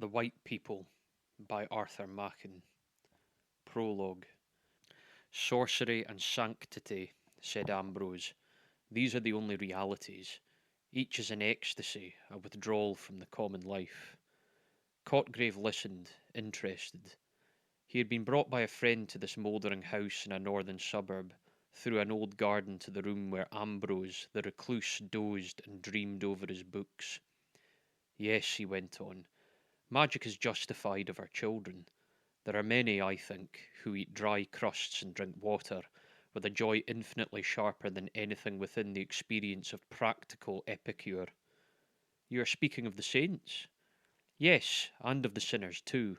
The White People by Arthur Machen. Prologue. Sorcery and sanctity, said Ambrose. These are the only realities. Each is an ecstasy, a withdrawal from the common life. Cotgrave listened, interested. He had been brought by a friend to this mouldering house in a northern suburb, through an old garden to the room where Ambrose, the recluse, dozed and dreamed over his books. Yes, he went on, magic is justified of our children. There are many, I think, who eat dry crusts and drink water, with a joy infinitely sharper than anything within the experience of practical epicure. You are speaking of the saints? Yes, and of the sinners too.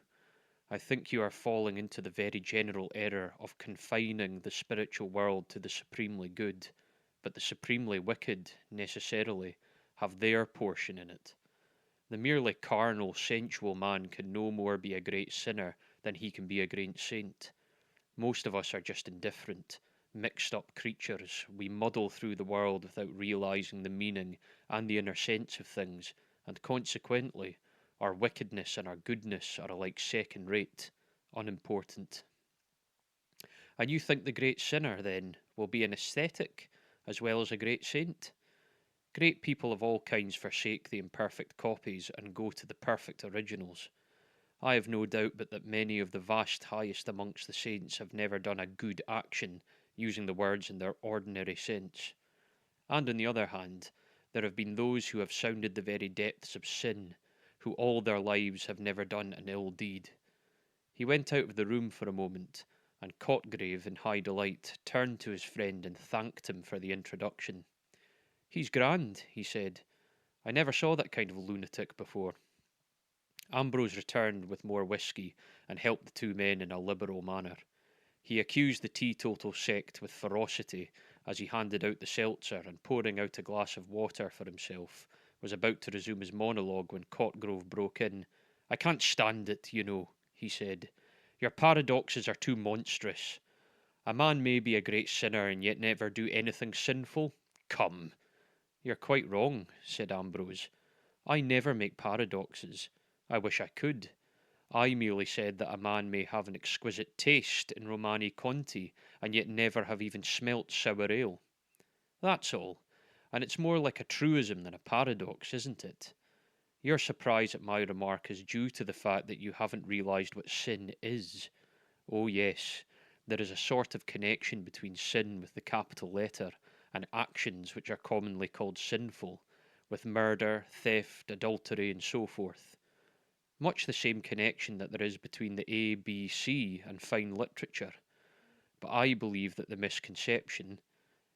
I think you are falling into the very general error of confining the spiritual world to the supremely good, but the supremely wicked, necessarily, have their portion in it. The merely carnal, sensual man can no more be a great sinner than he can be a great saint. Most of us are just indifferent, mixed up creatures. We muddle through the world without realizing the meaning and the inner sense of things, and consequently, our wickedness and our goodness are alike second rate, unimportant. And you think the great sinner, then, will be an ascetic as well as a great saint? Great people of all kinds forsake the imperfect copies and go to the perfect originals. I have no doubt but that many of the vast highest amongst the saints have never done a good action, using the words in their ordinary sense. And on the other hand, there have been those who have sounded the very depths of sin, who all their lives have never done an ill deed. He went out of the room for a moment, and Cotgrave, in high delight, turned to his friend and thanked him for the introduction. He's grand, he said. I never saw that kind of lunatic before. Ambrose returned with more whisky and helped the two men in a liberal manner. He accused the teetotal sect with ferocity as he handed out the seltzer and, pouring out a glass of water for himself, was about to resume his monologue when Cotgrove broke in. I can't stand it, you know, he said. Your paradoxes are too monstrous. A man may be a great sinner and yet never do anything sinful. Come. You're quite wrong, said Ambrose. I never make paradoxes. I wish I could. I merely said that a man may have an exquisite taste in Romani Conti and yet never have even smelt sour ale. That's all, and it's more like a truism than a paradox, isn't it? Your surprise at my remark is due to the fact that you haven't realised what sin is. Oh, yes, there is a sort of connection between sin with the capital letter and actions which are commonly called sinful, with murder, theft, adultery, and so forth. Much the same connection that there is between the A, B, C and fine literature. But I believe that the misconception,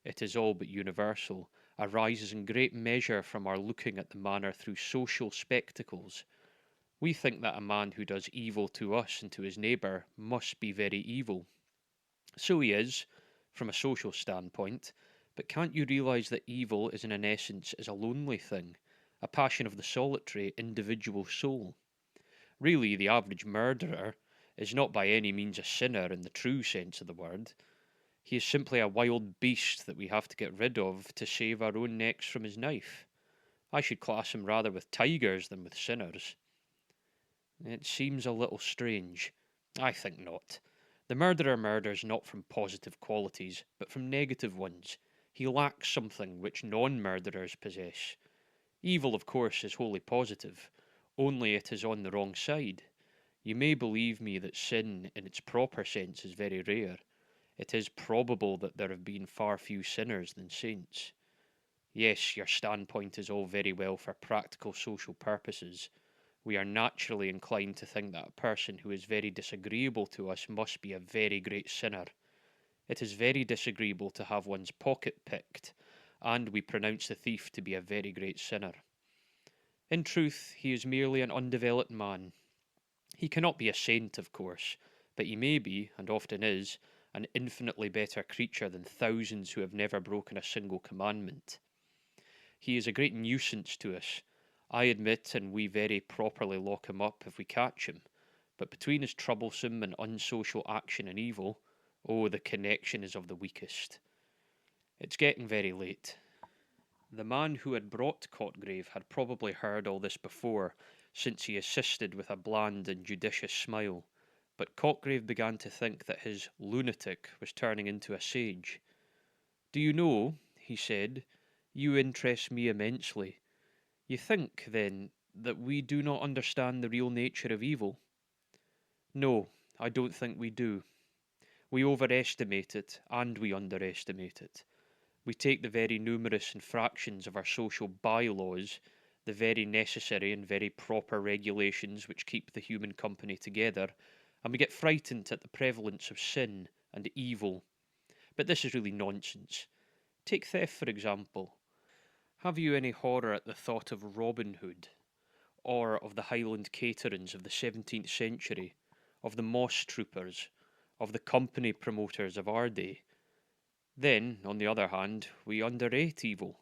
it is all but universal, arises in great measure from our looking at the matter through social spectacles. We think that a man who does evil to us and to his neighbour must be very evil. So he is, from a social standpoint, but can't you realise that evil is in essence is a lonely thing, a passion of the solitary, individual soul? Really, the average murderer is not by any means a sinner in the true sense of the word. He is simply a wild beast that we have to get rid of to save our own necks from his knife. I should class him rather with tigers than with sinners. It seems a little strange. I think not. The murderer murders not from positive qualities, but from negative ones. He lacks something which non-murderers possess. Evil, of course, is wholly positive, only it is on the wrong side. You may believe me that sin, in its proper sense, is very rare. It is probable that there have been far few sinners than saints. Yes, your standpoint is all very well for practical social purposes. We are naturally inclined to think that a person who is very disagreeable to us must be a very great sinner. It is very disagreeable to have one's pocket picked, and we pronounce the thief to be a very great sinner. In truth, he is merely an undeveloped man. He cannot be a saint, of course, but he may be, and often is, an infinitely better creature than thousands who have never broken a single commandment. He is a great nuisance to us, I admit, and we very properly lock him up if we catch him. But between his troublesome and unsocial action and evil, oh, the connection is of the weakest. It's getting very late. The man who had brought Cotgrave had probably heard all this before, since he assisted with a bland and judicious smile, but Cotgrave began to think that his lunatic was turning into a sage. "Do you know," he said, "you interest me immensely. You think, then, that we do not understand the real nature of evil?" "No, I don't think we do. We overestimate it and we underestimate it. We take the very numerous infractions of our social by-laws, the very necessary and very proper regulations which keep the human company together, and we get frightened at the prevalence of sin and evil. But this is really nonsense. Take theft, for example. Have you any horror at the thought of Robin Hood, or of the Highland caterans of the 17th century, of the moss troopers, of the company promoters of our day? Then, on the other hand, we underrate evil.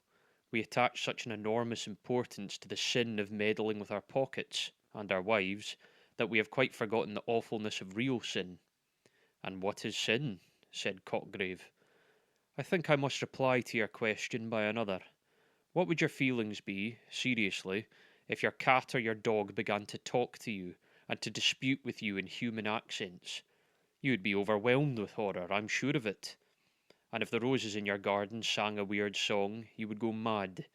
We attach such an enormous importance to the sin of meddling with our pockets and our wives that we have quite forgotten the awfulness of real sin." "And what is sin?" said Cotgrave. "I think I must reply to your question by another. What would your feelings be, seriously, if your cat or your dog began to talk to you and to dispute with you in human accents? You would be overwhelmed with horror, I'm sure of it. And if the roses in your garden sang a weird song, you would go mad.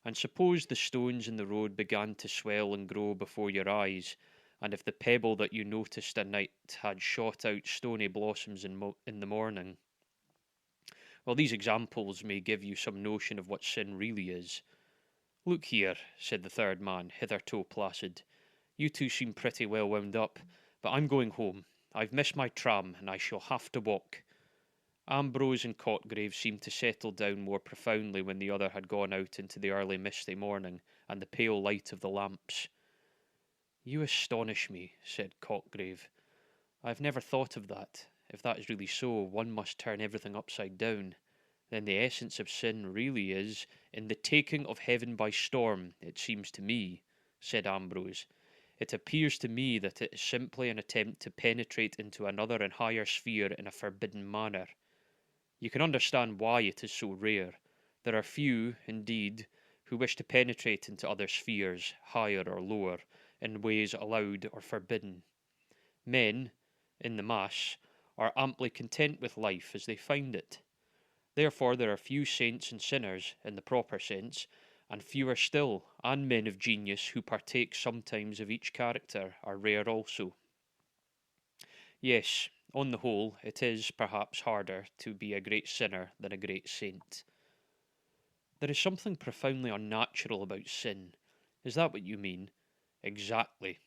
And suppose the stones in the road began to swell and grow before your eyes, and if the pebble that you noticed at night had shot out stony blossoms in the morning. Well, these examples may give you some notion of what sin really is." "Look here," said the third man, hitherto placid. "You two seem pretty well wound up, but I'm going home. I've missed my tram, and I shall have to walk." Ambrose and Cotgrave seemed to settle down more profoundly when the other had gone out into the early misty morning and the pale light of the lamps. "You astonish me," said Cotgrave. "I have never thought of that. If that is really so, one must turn everything upside down. Then the essence of sin really is in the taking of heaven by storm, it seems to me," said Ambrose. "It appears to me that it is simply an attempt to penetrate into another and higher sphere in a forbidden manner. You can understand why it is so rare. There are few, indeed, who wish to penetrate into other spheres, higher or lower, in ways allowed or forbidden. Men, in the mass, are amply content with life as they find it. Therefore there are few saints and sinners, in the proper sense, and fewer still, and men of genius who partake sometimes of each character are rare also. Yes, on the whole, it is, perhaps, harder to be a great sinner than a great saint." "There is something profoundly unnatural about sin. Is that what you mean?" "Exactly.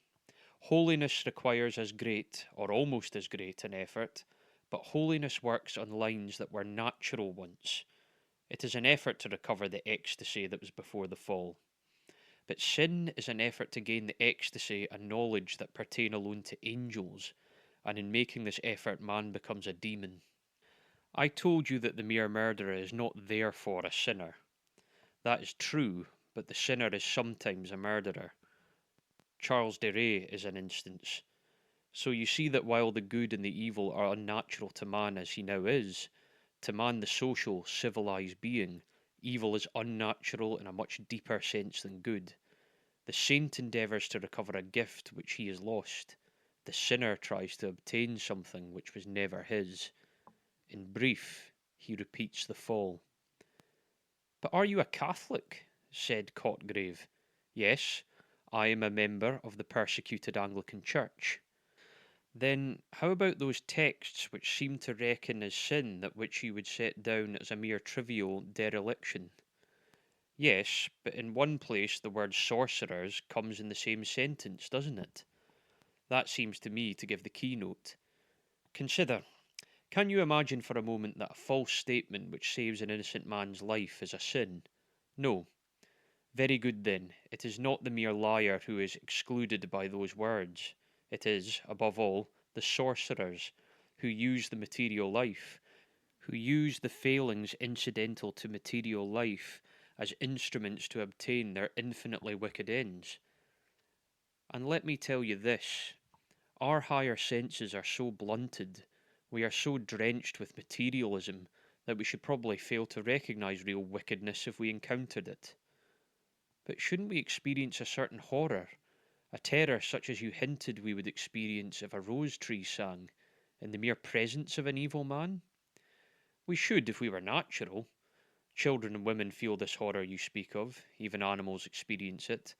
Holiness requires as great, or almost as great, an effort, but holiness works on lines that were natural once. It is an effort to recover the ecstasy that was before the fall. But sin is an effort to gain the ecstasy and knowledge that pertain alone to angels, and in making this effort man becomes a demon. I told you that the mere murderer is not therefore a sinner. That is true, but the sinner is sometimes a murderer. Charles de Rais is an instance. So you see that while the good and the evil are unnatural to man as he now is, to man the social, civilized being, evil is unnatural in a much deeper sense than good. The saint endeavours to recover a gift which he has lost. The sinner tries to obtain something which was never his. In brief, he repeats the fall." "But are you a Catholic?" said Cotgrave. "Yes, I am a member of the persecuted Anglican Church." "Then how about those texts which seem to reckon as sin that which you would set down as a mere trivial dereliction?" "Yes, but in one place the word sorcerers comes in the same sentence, doesn't it? That seems to me to give the keynote. Consider, can you imagine for a moment that a false statement which saves an innocent man's life is a sin? No. Very good then, it is not the mere liar who is excluded by those words. It is, above all, the sorcerers, who use the material life, who use the failings incidental to material life as instruments to obtain their infinitely wicked ends. And let me tell you this, our higher senses are so blunted, we are so drenched with materialism, that we should probably fail to recognize real wickedness if we encountered it. But shouldn't we experience a certain horror, a terror such as you hinted we would experience if a rose tree sang, in the mere presence of an evil man? We should if we were natural. Children and women feel this horror you speak of, even animals experience it.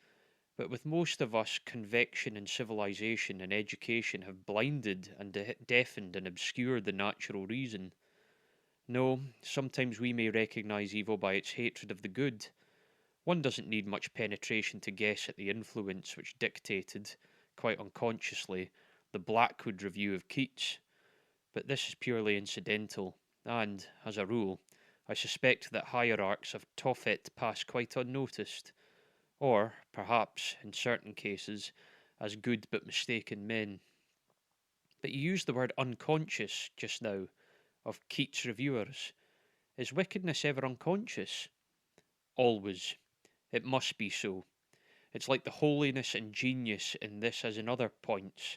But with most of us, convection and civilization and education have blinded and deafened and obscured the natural reason. No, sometimes we may recognize evil by its hatred of the good. One doesn't need much penetration to guess at the influence which dictated, quite unconsciously, the Blackwood Review of Keats. But this is purely incidental, and, as a rule, I suspect that hierarchs of Tophet pass quite unnoticed, or, perhaps, in certain cases, as good but mistaken men. But you used the word unconscious just now, of Keats' reviewers. Is wickedness ever unconscious? Always. It must be so. It's like the holiness and genius in this as in other points.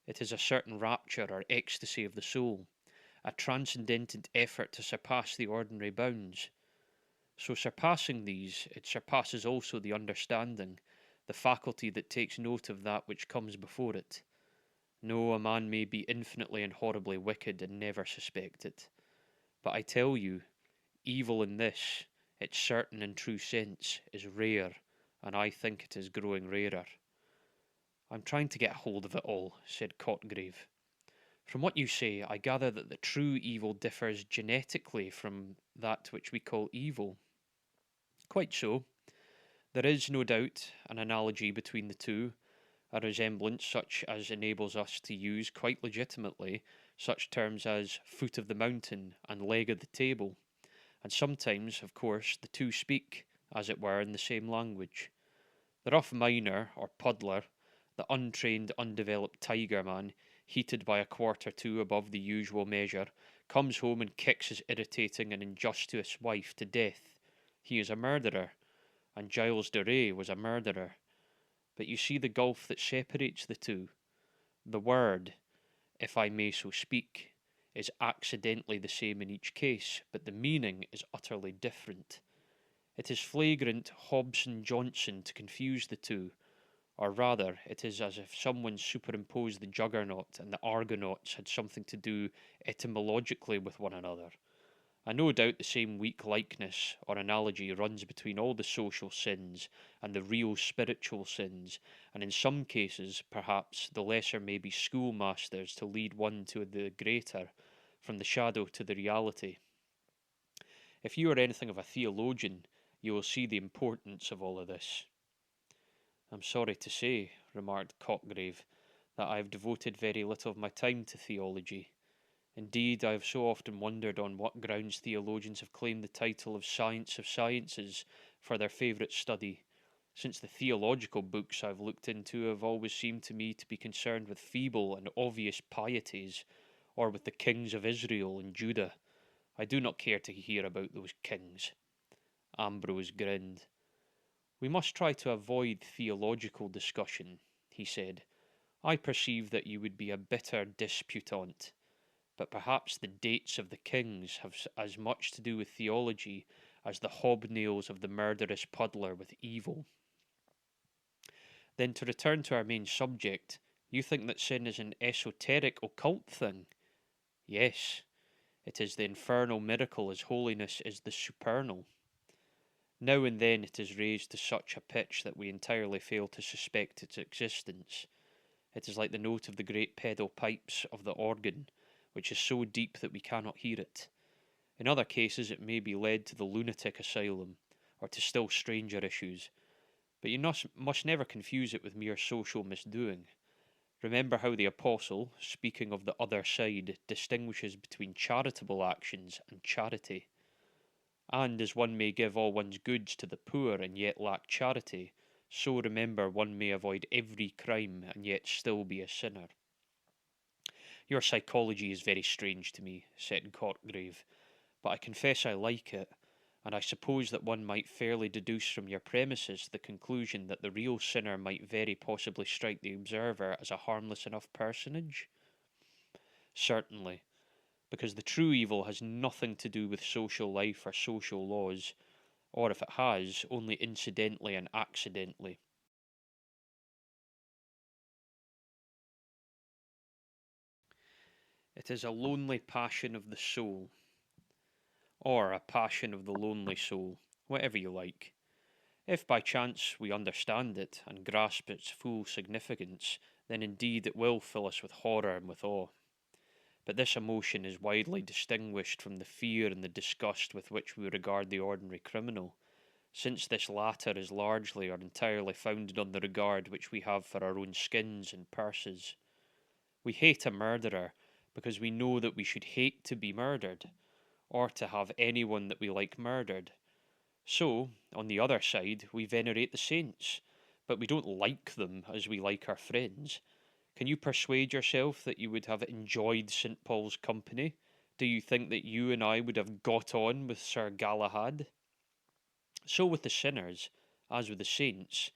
It is a certain rapture or ecstasy of the soul, a transcendent effort to surpass the ordinary bounds. So, surpassing these, it surpasses also the understanding, the faculty that takes note of that which comes before it. No, a man may be infinitely and horribly wicked and never suspect it. But I tell you, evil in this, its certain and true sense, is rare, and I think it is growing rarer. I'm trying to get hold of it all, said Cotgrave. From what you say, I gather that the true evil differs genetically from that which we call evil. Quite so. There is, no doubt, an analogy between the two, a resemblance such as enables us to use, quite legitimately, such terms as foot of the mountain and leg of the table, and sometimes, of course, the two speak, as it were, in the same language. The rough miner, or puddler, the untrained, undeveloped tiger man, heated by a quart or two above the usual measure, comes home and kicks his irritating and injurious wife to death. He is a murderer, and Giles de Rais was a murderer. But you see the gulf that separates the two. The word, if I may so speak, is accidentally the same in each case, but the meaning is utterly different. It is flagrant Hobson Johnson to confuse the two, or rather, it is as if someone superimposed the Juggernaut and the Argonauts had something to do etymologically with one another. And no doubt the same weak likeness or analogy runs between all the social sins and the real spiritual sins, and in some cases, perhaps, the lesser may be schoolmasters to lead one to the greater, from the shadow to the reality. If you are anything of a theologian, you will see the importance of all of this. I'm sorry to say, remarked Cotgrave, that I have devoted very little of my time to theology. Indeed, I have so often wondered on what grounds theologians have claimed the title of Science of Sciences for their favourite study, since the theological books I've looked into have always seemed to me to be concerned with feeble and obvious pieties, or with the kings of Israel and Judah. I do not care to hear about those kings. Ambrose grinned. We must try to avoid theological discussion, he said. I perceive that you would be a bitter disputant, but perhaps the dates of the kings have as much to do with theology as the hobnails of the murderous puddler with evil. Then, to return to our main subject, you think that sin is an esoteric occult thing? Yes, it is the infernal miracle as holiness is the supernal. Now and then it is raised to such a pitch that we entirely fail to suspect its existence. It is like the note of the great pedal pipes of the organ, which is so deep that we cannot hear it. In other cases it may be led to the lunatic asylum, or to still stranger issues, but you must never confuse it with mere social misdoing. Remember how the Apostle, speaking of the other side, distinguishes between charitable actions and charity. And as one may give all one's goods to the poor and yet lack charity, so remember one may avoid every crime and yet still be a sinner. Your psychology is very strange to me, said Cotgrave, but I confess I like it, and I suppose that one might fairly deduce from your premises the conclusion that the real sinner might very possibly strike the observer as a harmless enough personage? Certainly, because the true evil has nothing to do with social life or social laws, or if it has, only incidentally and accidentally. It is a lonely passion of the soul, or a passion of the lonely soul, whatever you like. If by chance we understand it and grasp its full significance, then indeed it will fill us with horror and with awe. But this emotion is widely distinguished from the fear and the disgust with which we regard the ordinary criminal, since this latter is largely or entirely founded on the regard which we have for our own skins and purses. We hate a murderer because we know that we should hate to be murdered, or to have anyone that we like murdered. So, on the other side, we venerate the saints, but we don't like them as we like our friends. Can you persuade yourself that you would have enjoyed St. Paul's company? Do you think that you and I would have got on with Sir Galahad? So with the sinners, as with the saints,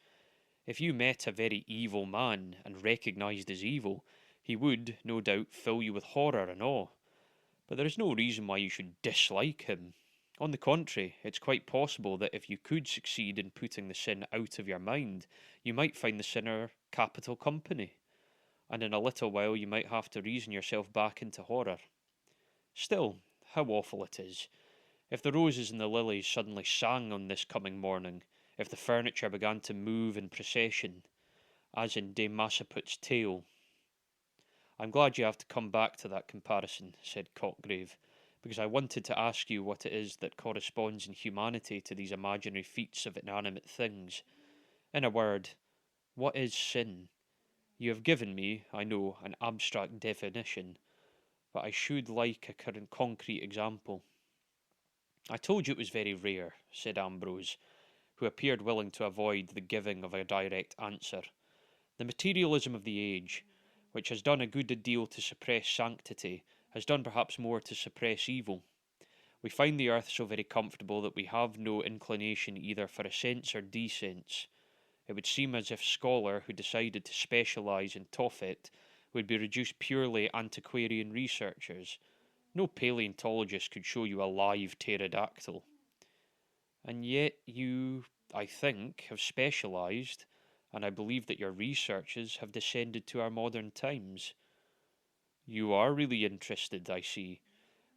if you met a very evil man and recognised his evil, he would, no doubt, fill you with horror and awe. But there is no reason why you should dislike him. On the contrary, it's quite possible that if you could succeed in putting the sin out of your mind, you might find the sinner capital company, and in a little while you might have to reason yourself back into horror. Still, how awful it is. If the roses and the lilies suddenly sang on this coming morning, if the furniture began to move in procession, as in Dame Massaput's tale. I'm glad you have to come back to that comparison, said Cockgrave, because I wanted to ask you what it is that corresponds in humanity to these imaginary feats of inanimate things. In a word, what is sin? You have given me, I know, an abstract definition, but I should like a current concrete example. I told you it was very rare, said Ambrose, who appeared willing to avoid the giving of a direct answer. The materialism of the age, which has done a good deal to suppress sanctity, has done perhaps more to suppress evil. We find the earth so very comfortable that we have no inclination either for ascents or descents. It would seem as if scholar who decided to specialise in Tophet would be reduced purely antiquarian researchers. No paleontologist could show you a live pterodactyl. And yet you, I think, have specialised, and I believe that your researches have descended to our modern times. You are really interested, I see.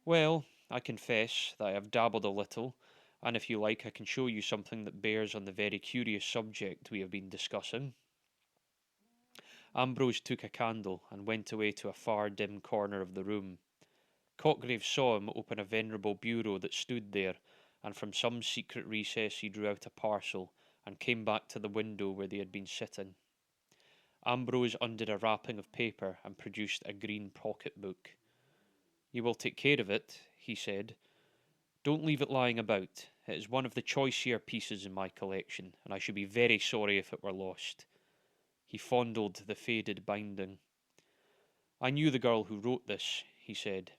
Well, I confess that I have dabbled a little, and if you like, I can show you something that bears on the very curious subject we have been discussing. Ambrose took a candle and went away to a far dim corner of the room. Cockgrave saw him open a venerable bureau that stood there, and from some secret recess he drew out a parcel, and came back to the window where they had been sitting. Ambrose undid a wrapping of paper and produced a green pocket book. You will take care of it, he said. Don't leave it lying about. It is one of the choicier pieces in my collection, and I should be very sorry if it were lost. He fondled the faded binding. I knew the girl who wrote this, he said.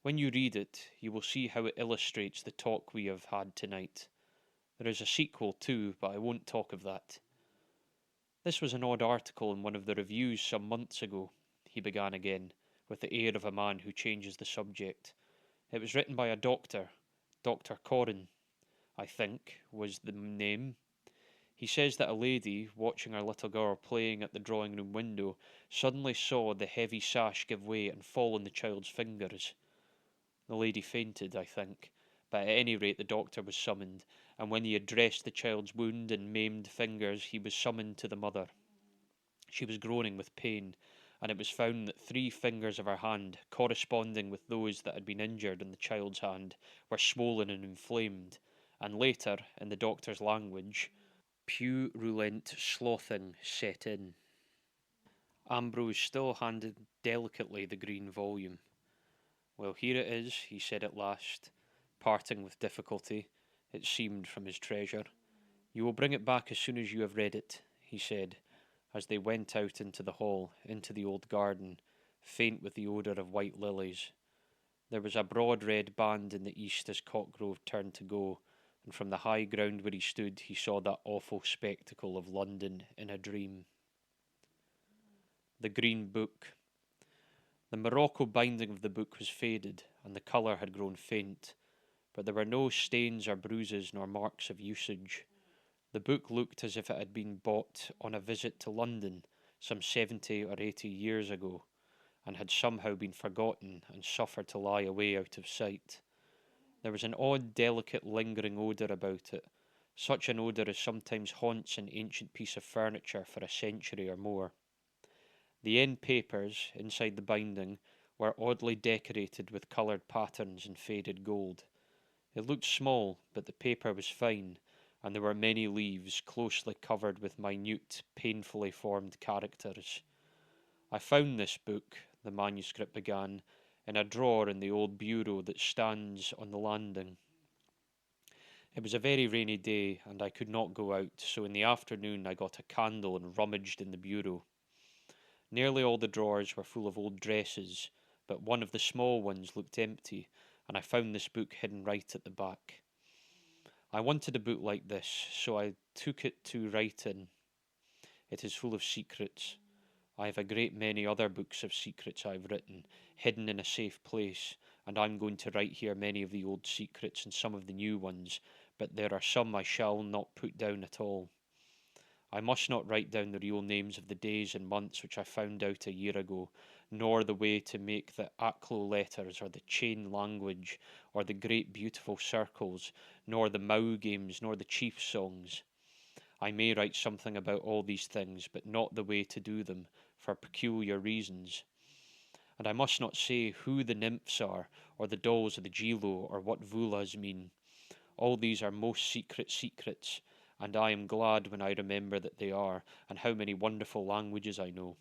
When you read it, you will see how it illustrates the talk we have had tonight. There is a sequel too, but I won't talk of that. This was an odd article in one of the reviews some months ago, he began again, with the air of a man who changes the subject. It was written by a doctor, Dr. Corrin, I think, was the name. He says that a lady, watching her little girl playing at the drawing-room window, suddenly saw the heavy sash give way and fall on the child's fingers. The lady fainted, I think, but at any rate the doctor was summoned, and when he had dressed the child's wound and maimed fingers, he was summoned to the mother. She was groaning with pain, and it was found that 3 fingers of her hand, corresponding with those that had been injured in the child's hand, were swollen and inflamed, and later, in the doctor's language, purulent slothing set in. Ambrose still handed delicately the green volume. Well, here it is, he said at last, parting with difficulty, it seemed, from his treasure. You will bring it back as soon as you have read it, he said, as they went out into the hall, into the old garden, faint with the odour of white lilies. There was a broad red band in the east as Cockgrove turned to go, and from the high ground where he stood he saw that awful spectacle of London in a dream. The Green Book. The morocco binding of the book was faded, and the colour had grown faint, but there were no stains or bruises nor marks of usage. The book looked as if it had been bought on a visit to London some 70 or 80 years ago, and had somehow been forgotten and suffered to lie away out of sight. There was an odd, delicate, lingering odour about it, such an odour as sometimes haunts an ancient piece of furniture for a century or more. The end papers, inside the binding, were oddly decorated with coloured patterns in faded gold. It looked small, but the paper was fine, and there were many leaves closely covered with minute, painfully formed characters. I found this book, the manuscript began, in a drawer in the old bureau that stands on the landing. It was a very rainy day, and I could not go out, so in the afternoon I got a candle and rummaged in the bureau. Nearly all the drawers were full of old dresses, but one of the small ones looked empty, and I found this book hidden right at the back. I wanted a book like this, so I took it to write in. It is full of secrets. I have a great many other books of secrets I've written, hidden in a safe place, and I'm going to write here many of the old secrets and some of the new ones, but there are some I shall not put down at all. I must not write down the real names of the days and months which I found out a year ago, nor the way to make the Aklo letters, or the chain language, or the great beautiful circles, nor the Mao games, nor the chief songs. I may write something about all these things, but not the way to do them, for peculiar reasons. And I must not say who the nymphs are, or the dolls of the Gilo, or what vulas mean. All these are most secret secrets, and I am glad when I remember that they are, and how many wonderful languages I know.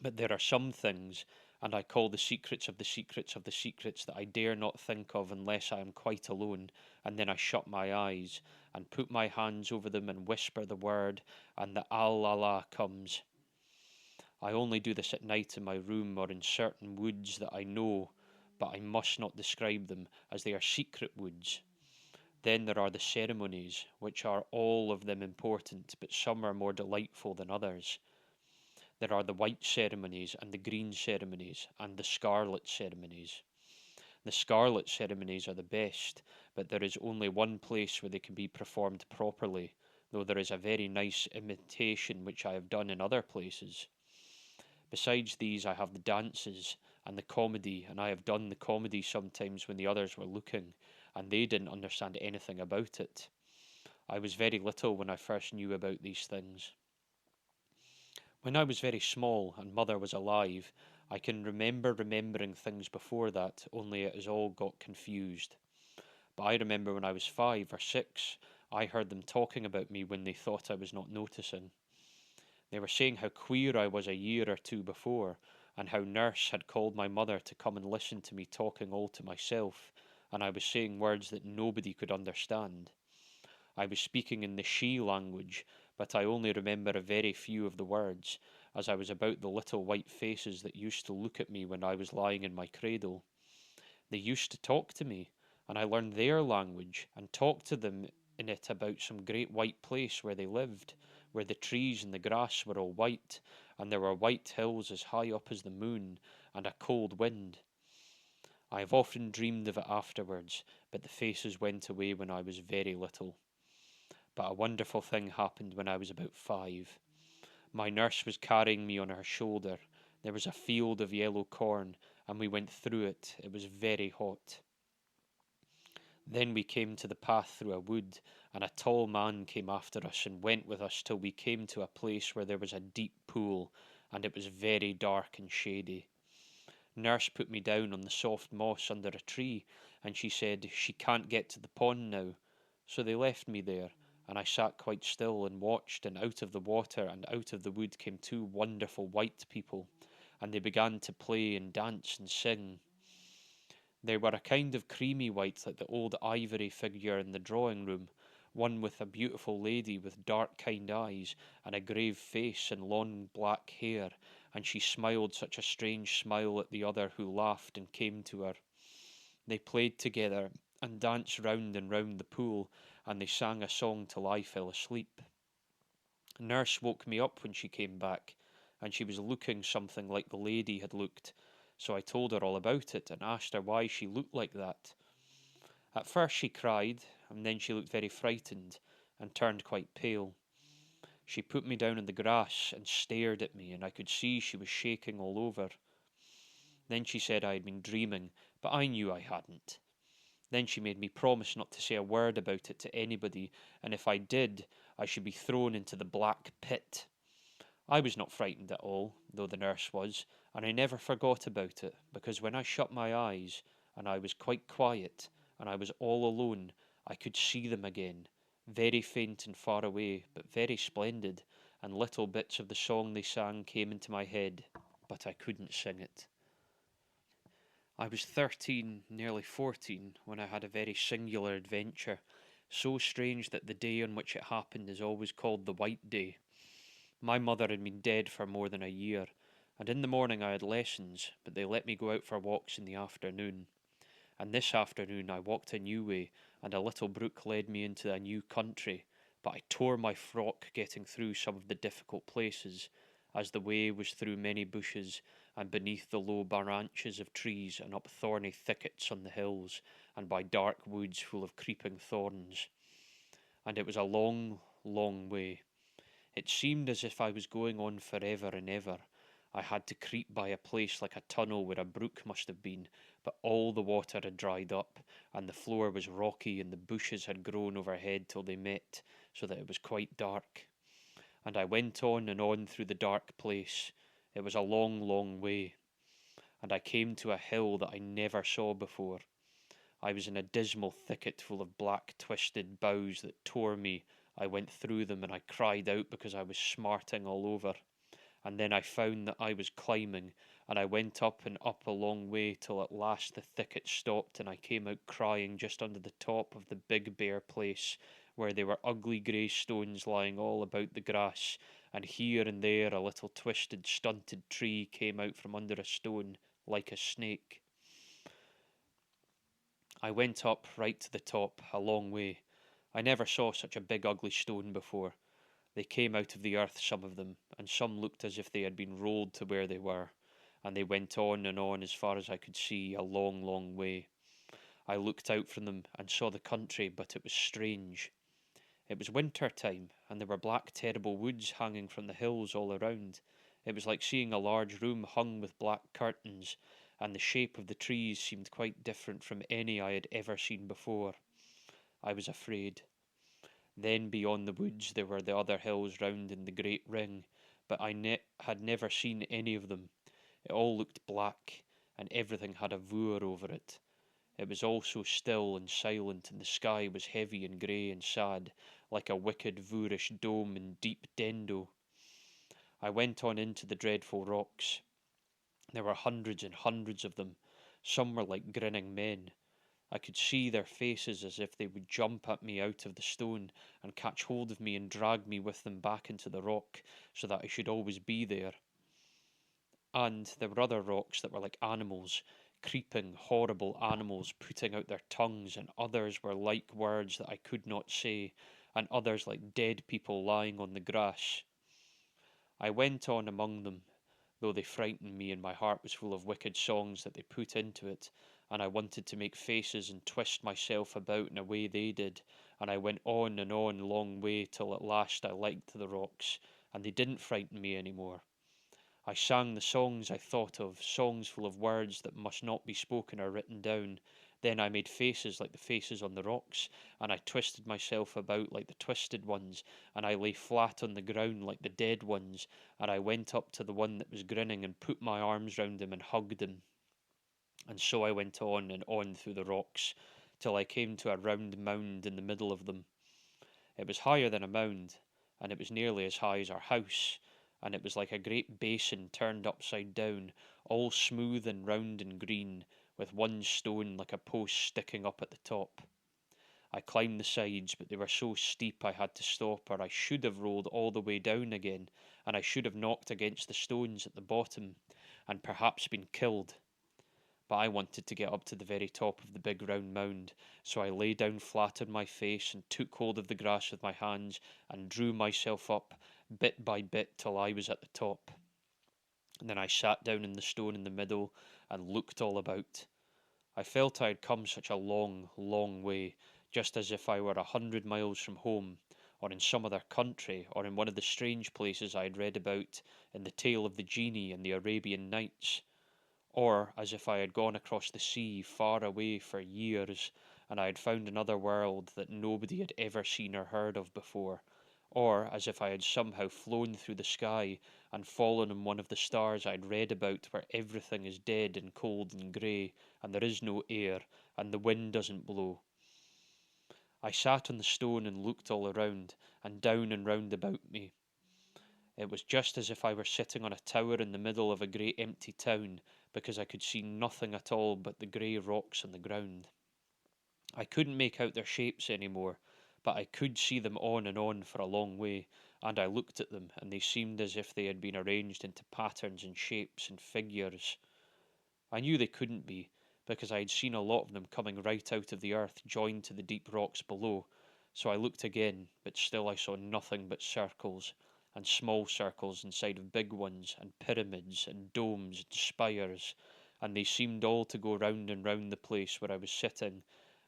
But there are some things, and I call the secrets of the secrets of the secrets, that I dare not think of unless I am quite alone, and then I shut my eyes, and put my hands over them and whisper the word, and the Al-Allah comes. I only do this at night in my room or in certain woods that I know, but I must not describe them, as they are secret woods. Then there are the ceremonies, which are all of them important, but some are more delightful than others. There are the white ceremonies, and the green ceremonies, and the scarlet ceremonies. The scarlet ceremonies are the best, but there is only one place where they can be performed properly, though there is a very nice imitation which I have done in other places. Besides these I have the dances and the comedy, and I have done the comedy sometimes when the others were looking, and they didn't understand anything about it. I was very little when I first knew about these things. When I was very small and mother was alive, I can remember remembering things before that, only it has all got confused. But I remember when I was 5 or 6, I heard them talking about me when they thought I was not noticing. They were saying how queer I was a year or two before, and how nurse had called my mother to come and listen to me talking all to myself, and I was saying words that nobody could understand. I was speaking in the she language, but I only remember a very few of the words, as I was about the little white faces that used to look at me when I was lying in my cradle. They used to talk to me, and I learned their language, and talked to them in it about some great white place where they lived, where the trees and the grass were all white, and there were white hills as high up as the moon, and a cold wind. I have often dreamed of it afterwards, but the faces went away when I was very little. But a wonderful thing happened when I was about 5. My nurse was carrying me on her shoulder. There was a field of yellow corn, and we went through it. It was very hot. Then we came to the path through a wood, and a tall man came after us and went with us till we came to a place where there was a deep pool, and it was very dark and shady. Nurse put me down on the soft moss under a tree, and she said she can't get to the pond now. So they left me there, and I sat quite still and watched, and out of the water and out of the wood came 2 wonderful white people, and they began to play and dance and sing. They were a kind of creamy white, like the old ivory figure in the drawing room, one with a beautiful lady with dark kind eyes and a grave face and long black hair, and she smiled such a strange smile at the other who laughed and came to her. They played together and danced round and round the pool, and they sang a song till I fell asleep. Nurse woke me up when she came back, and she was looking something like the lady had looked, so I told her all about it and asked her why she looked like that. At first she cried, and then she looked very frightened and turned quite pale. She put me down in the grass and stared at me, and I could see she was shaking all over. Then she said I had been dreaming, but I knew I hadn't. Then she made me promise not to say a word about it to anybody, and if I did, I should be thrown into the black pit. I was not frightened at all, though the nurse was, and I never forgot about it, because when I shut my eyes, and I was quite quiet, and I was all alone, I could see them again, very faint and far away, but very splendid, and little bits of the song they sang came into my head, but I couldn't sing it. I was 13, nearly 14, when I had a very singular adventure, so strange that the day on which it happened is always called the White Day. My mother had been dead for more than a year, and in the morning I had lessons, but they let me go out for walks in the afternoon. And this afternoon I walked a new way, and a little brook led me into a new country, but I tore my frock getting through some of the difficult places, as the way was through many bushes, and beneath the low branches of trees, and up thorny thickets on the hills, and by dark woods full of creeping thorns. And it was a long, long way. It seemed as if I was going on forever and ever. I had to creep by a place like a tunnel where a brook must have been, but all the water had dried up, and the floor was rocky, and the bushes had grown overhead till they met, so that it was quite dark. And I went on and on through the dark place. It was a long, long way, and I came to a hill that I never saw before. I was in a dismal thicket full of black twisted boughs that tore me. I went through them and I cried out because I was smarting all over. And then I found that I was climbing, and I went up and up a long way till at last the thicket stopped, and I came out crying just under the top of the big bare place, where there were ugly grey stones lying all about the grass, and here and there a little twisted stunted tree came out from under a stone like a snake. I went up right to the top, a long way. I never saw such a big ugly stone before. They came out of the earth, some of them, and some looked as if they had been rolled to where they were, and they went on and on as far as I could see, a long, long way. I looked out from them and saw the country, but it was strange. It was winter time, and there were black terrible woods hanging from the hills all around. It was like seeing a large room hung with black curtains, and the shape of the trees seemed quite different from any I had ever seen before. I was afraid. Then beyond the woods there were the other hills round in the great ring, but I had never seen any of them. It all looked black, and everything had a vour over it. It was all so still and silent, and the sky was heavy and grey and sad, like a wicked vourish dome in deep Dendo. I went on into the dreadful rocks. There were hundreds and hundreds of them. Some were like grinning men. I could see their faces as if they would jump at me out of the stone and catch hold of me and drag me with them back into the rock, so that I should always be there. And there were other rocks that were like animals, creeping, horrible animals putting out their tongues, and others were like words that I could not say, and others like dead people lying on the grass. I went on among them, though they frightened me, and my heart was full of wicked songs that they put into it, and I wanted to make faces and twist myself about in a way they did, and I went on and on long way till at last I liked the rocks, and they didn't frighten me any more. I sang the songs I thought of, songs full of words that must not be spoken or written down. Then I made faces like the faces on the rocks, and I twisted myself about like the twisted ones, and I lay flat on the ground like the dead ones, and I went up to the one that was grinning and put my arms round him and hugged him. And so I went on and on through the rocks, till I came to a round mound in the middle of them. It was higher than a mound, and it was nearly as high as our house, and it was like a great basin turned upside down, all smooth and round and green, with one stone like a post sticking up at the top. I climbed the sides, but they were so steep I had to stop, or I should have rolled all the way down again, and I should have knocked against the stones at the bottom, and perhaps been killed. But I wanted to get up to the very top of the big round mound, so I lay down flat on my face and took hold of the grass with my hands and drew myself up bit by bit till I was at the top. And then I sat down in the stone in the middle and looked all about. I felt I had come such a long, long way, just as if I were 100 miles from home, or in some other country, or in one of the strange places I had read about in the tale of the genie and the Arabian Nights. or as if I had gone across the sea far away for years, and I had found another world that nobody had ever seen or heard of before, or as if I had somehow flown through the sky and fallen on one of the stars I'd read about where everything is dead and cold and grey, and there is no air, and the wind doesn't blow. I sat on the stone and looked all around, and down and round about me. It was just as if I were sitting on a tower in the middle of a great empty town, because I could see nothing at all but the grey rocks on the ground. I couldn't make out their shapes any more, but I could see them on and on for a long way, and I looked at them, and they seemed as if they had been arranged into patterns and shapes and figures. I knew they couldn't be, because I had seen a lot of them coming right out of the earth joined to the deep rocks below, so I looked again, but still I saw nothing but circles, and small circles inside of big ones, and pyramids, and domes, and spires, and they seemed all to go round and round the place where I was sitting,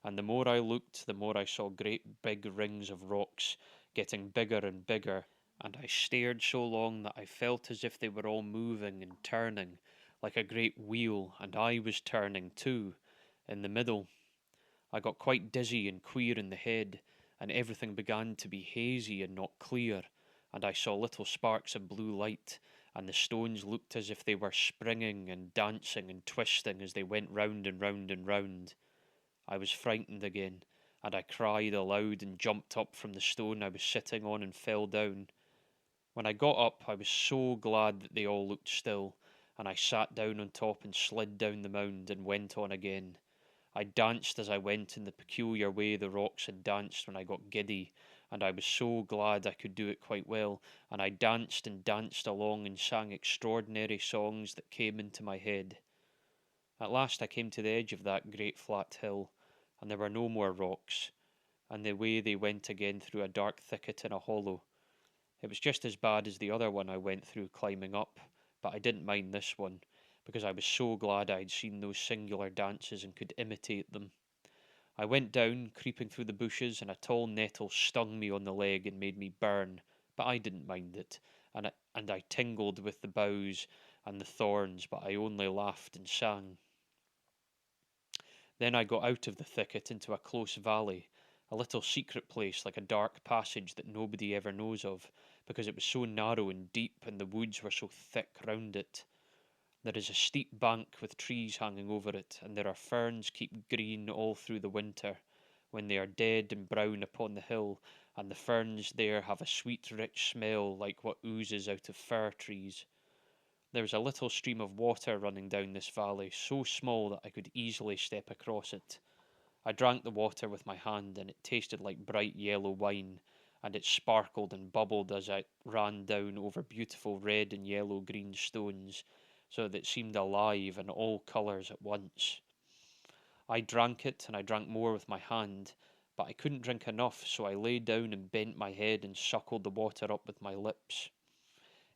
and the more I looked, the more I saw great big rings of rocks, getting bigger and bigger, and I stared so long that I felt as if they were all moving and turning, like a great wheel, and I was turning too, in the middle. I got quite dizzy and queer in the head, and everything began to be hazy and not clear, and I saw little sparks of blue light, and the stones looked as if they were springing and dancing and twisting as they went round and round and round. I was frightened again, and I cried aloud and jumped up from the stone I was sitting on and fell down. When I got up, I was so glad that they all looked still, and I sat down on top and slid down the mound and went on again. I danced as I went in the peculiar way the rocks had danced when I got giddy, and I was so glad I could do it quite well, and I danced and danced along and sang extraordinary songs that came into my head. At last I came to the edge of that great flat hill, and there were no more rocks, and the way they went again through a dark thicket in a hollow. It was just as bad as the other one I went through climbing up, but I didn't mind this one, because I was so glad I had seen those singular dances and could imitate them. I went down, creeping through the bushes, and a tall nettle stung me on the leg and made me burn, but I didn't mind it, and I tingled with the boughs and the thorns, but I only laughed and sang. Then I got out of the thicket into a close valley, a little secret place like a dark passage that nobody ever knows of, because it was so narrow and deep and the woods were so thick round it. There is a steep bank with trees hanging over it, and there are ferns keep green all through the winter, when they are dead and brown upon the hill, and the ferns there have a sweet rich smell like what oozes out of fir trees. There was a little stream of water running down this valley, so small that I could easily step across it. I drank the water with my hand, and it tasted like bright yellow wine, and it sparkled and bubbled as it ran down over beautiful red and yellow green stones, so that it seemed alive and all colours at once. I drank it, and I drank more with my hand, but I couldn't drink enough, so I lay down and bent my head and suckled the water up with my lips.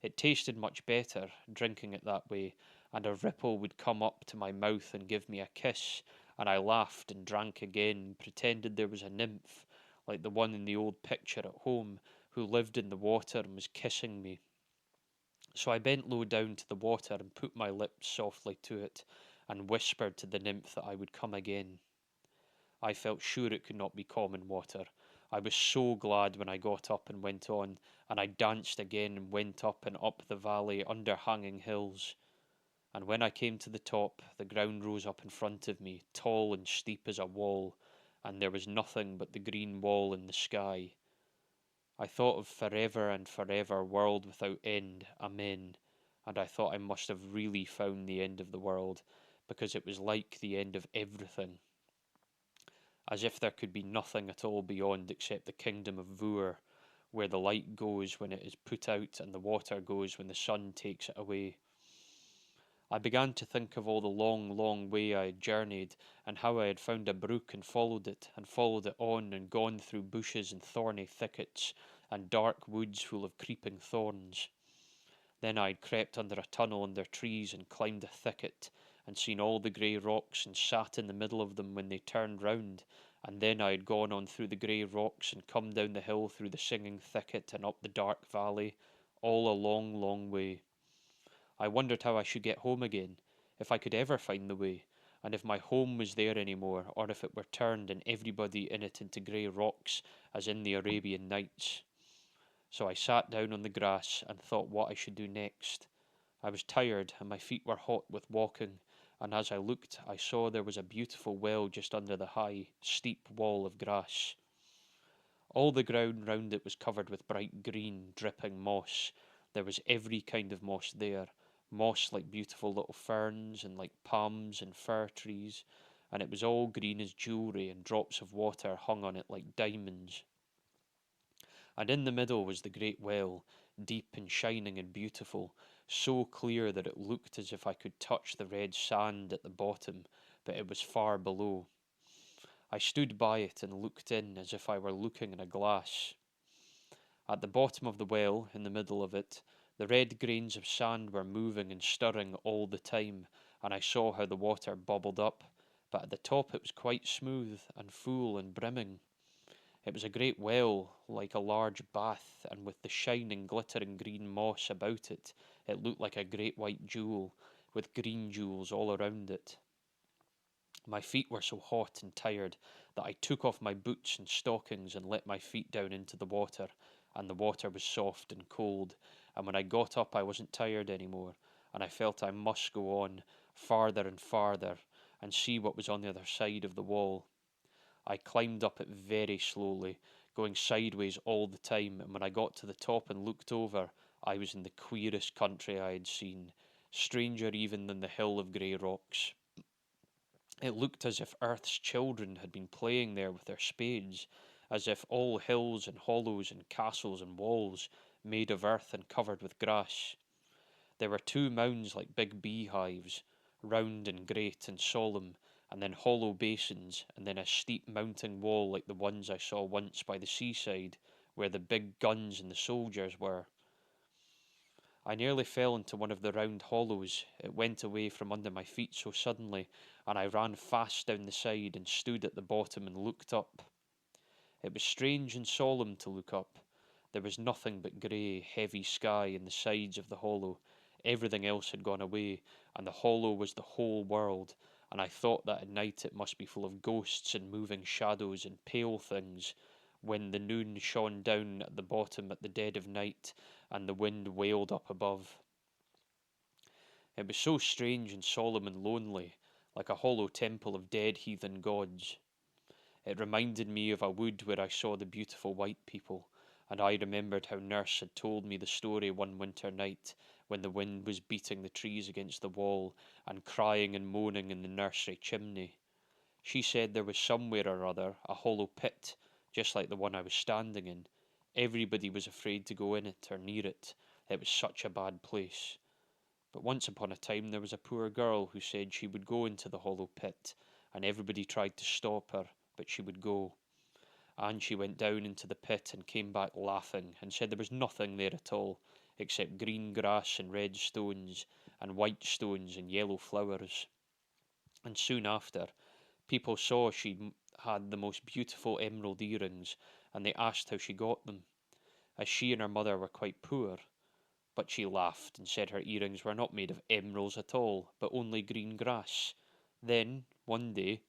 It tasted much better, drinking it that way, and a ripple would come up to my mouth and give me a kiss, and I laughed and drank again, and pretended there was a nymph, like the one in the old picture at home, who lived in the water and was kissing me. So I bent low down to the water and put my lips softly to it, and whispered to the nymph that I would come again. I felt sure it could not be common water. I was so glad when I got up and went on, and I danced again and went up and up the valley under hanging hills. And when I came to the top, the ground rose up in front of me, tall and steep as a wall, and there was nothing but the green wall and the sky. I thought of forever and forever, world without end, amen, and I thought I must have really found the end of the world, because it was like the end of everything, as if there could be nothing at all beyond except the kingdom of Vour, where the light goes when it is put out and the water goes when the sun takes it away. I began to think of all the long, long way I had journeyed, and how I had found a brook and followed it on and gone through bushes and thorny thickets, and dark woods full of creeping thorns. Then I had crept under a tunnel under trees and climbed a thicket, and seen all the grey rocks and sat in the middle of them when they turned round, and then I had gone on through the grey rocks and come down the hill through the singing thicket and up the dark valley, all a long, long way. I wondered how I should get home again. if I could ever find the way, and if my home was there any more, or if it were turned and everybody in it into grey rocks, as in the Arabian Nights. So I sat down on the grass and thought what I should do next. I was tired, and my feet were hot with walking, and as I looked, I saw there was a beautiful well just under the high, steep wall of grass. All the ground round it was covered with bright green, dripping moss. There was every kind of moss there, moss like beautiful little ferns, and like palms and fir trees, and it was all green as jewellery, and drops of water hung on it like diamonds. And in the middle was the great well, deep and shining and beautiful, so clear that it looked as if I could touch the red sand at the bottom, but it was far below. I stood by it and looked in as if I were looking in a glass. At the bottom of the well, in the middle of it, the red grains of sand were moving and stirring all the time, and I saw how the water bubbled up, but at the top it was quite smooth and full and brimming. It was a great well, like a large bath, and with the shining, glittering green moss about it, it looked like a great white jewel, with green jewels all around it. My feet were so hot and tired that I took off my boots and stockings and let my feet down into the water, and the water was soft and cold, and when I got up I wasn't tired any more, and I felt I must go on, farther and farther, and see what was on the other side of the wall. I climbed up it very slowly, going sideways all the time, and when I got to the top and looked over, I was in the queerest country I had seen, stranger even than the hill of grey rocks. It looked as if earth's children had been playing there with their spades, as if all hills and hollows and castles and walls, made of earth and covered with grass. There were two mounds like big beehives, round and great and solemn, and then hollow basins, and then a steep mounting wall like the ones I saw once by the seaside, where the big guns and the soldiers were. I nearly fell into one of the round hollows. It went away from under my feet so suddenly, and I ran fast down the side and stood at the bottom and looked up. It was strange and solemn to look up. There was nothing but grey, heavy sky in the sides of the hollow. Everything else had gone away, and the hollow was the whole world, and I thought that at night it must be full of ghosts and moving shadows and pale things, when the noon shone down at the bottom at the dead of night, and the wind wailed up above. It was so strange and solemn and lonely, like a hollow temple of dead heathen gods. It reminded me of a wood where I saw the beautiful white people, and I remembered how Nurse had told me the story one winter night when the wind was beating the trees against the wall and crying and moaning in the nursery chimney. She said there was somewhere or other a hollow pit, just like the one I was standing in. Everybody was afraid to go in it or near it. It was such a bad place. But once upon a time there was a poor girl who said she would go into the hollow pit, and everybody tried to stop her, but she would go. And she went down into the pit and came back laughing, and said there was nothing there at all, except green grass and red stones, and white stones and yellow flowers. And soon after, people saw she had the most beautiful emerald earrings, and they asked how she got them, as she and her mother were quite poor. But she laughed and said her earrings were not made of emeralds at all, but only green grass. Then, one day,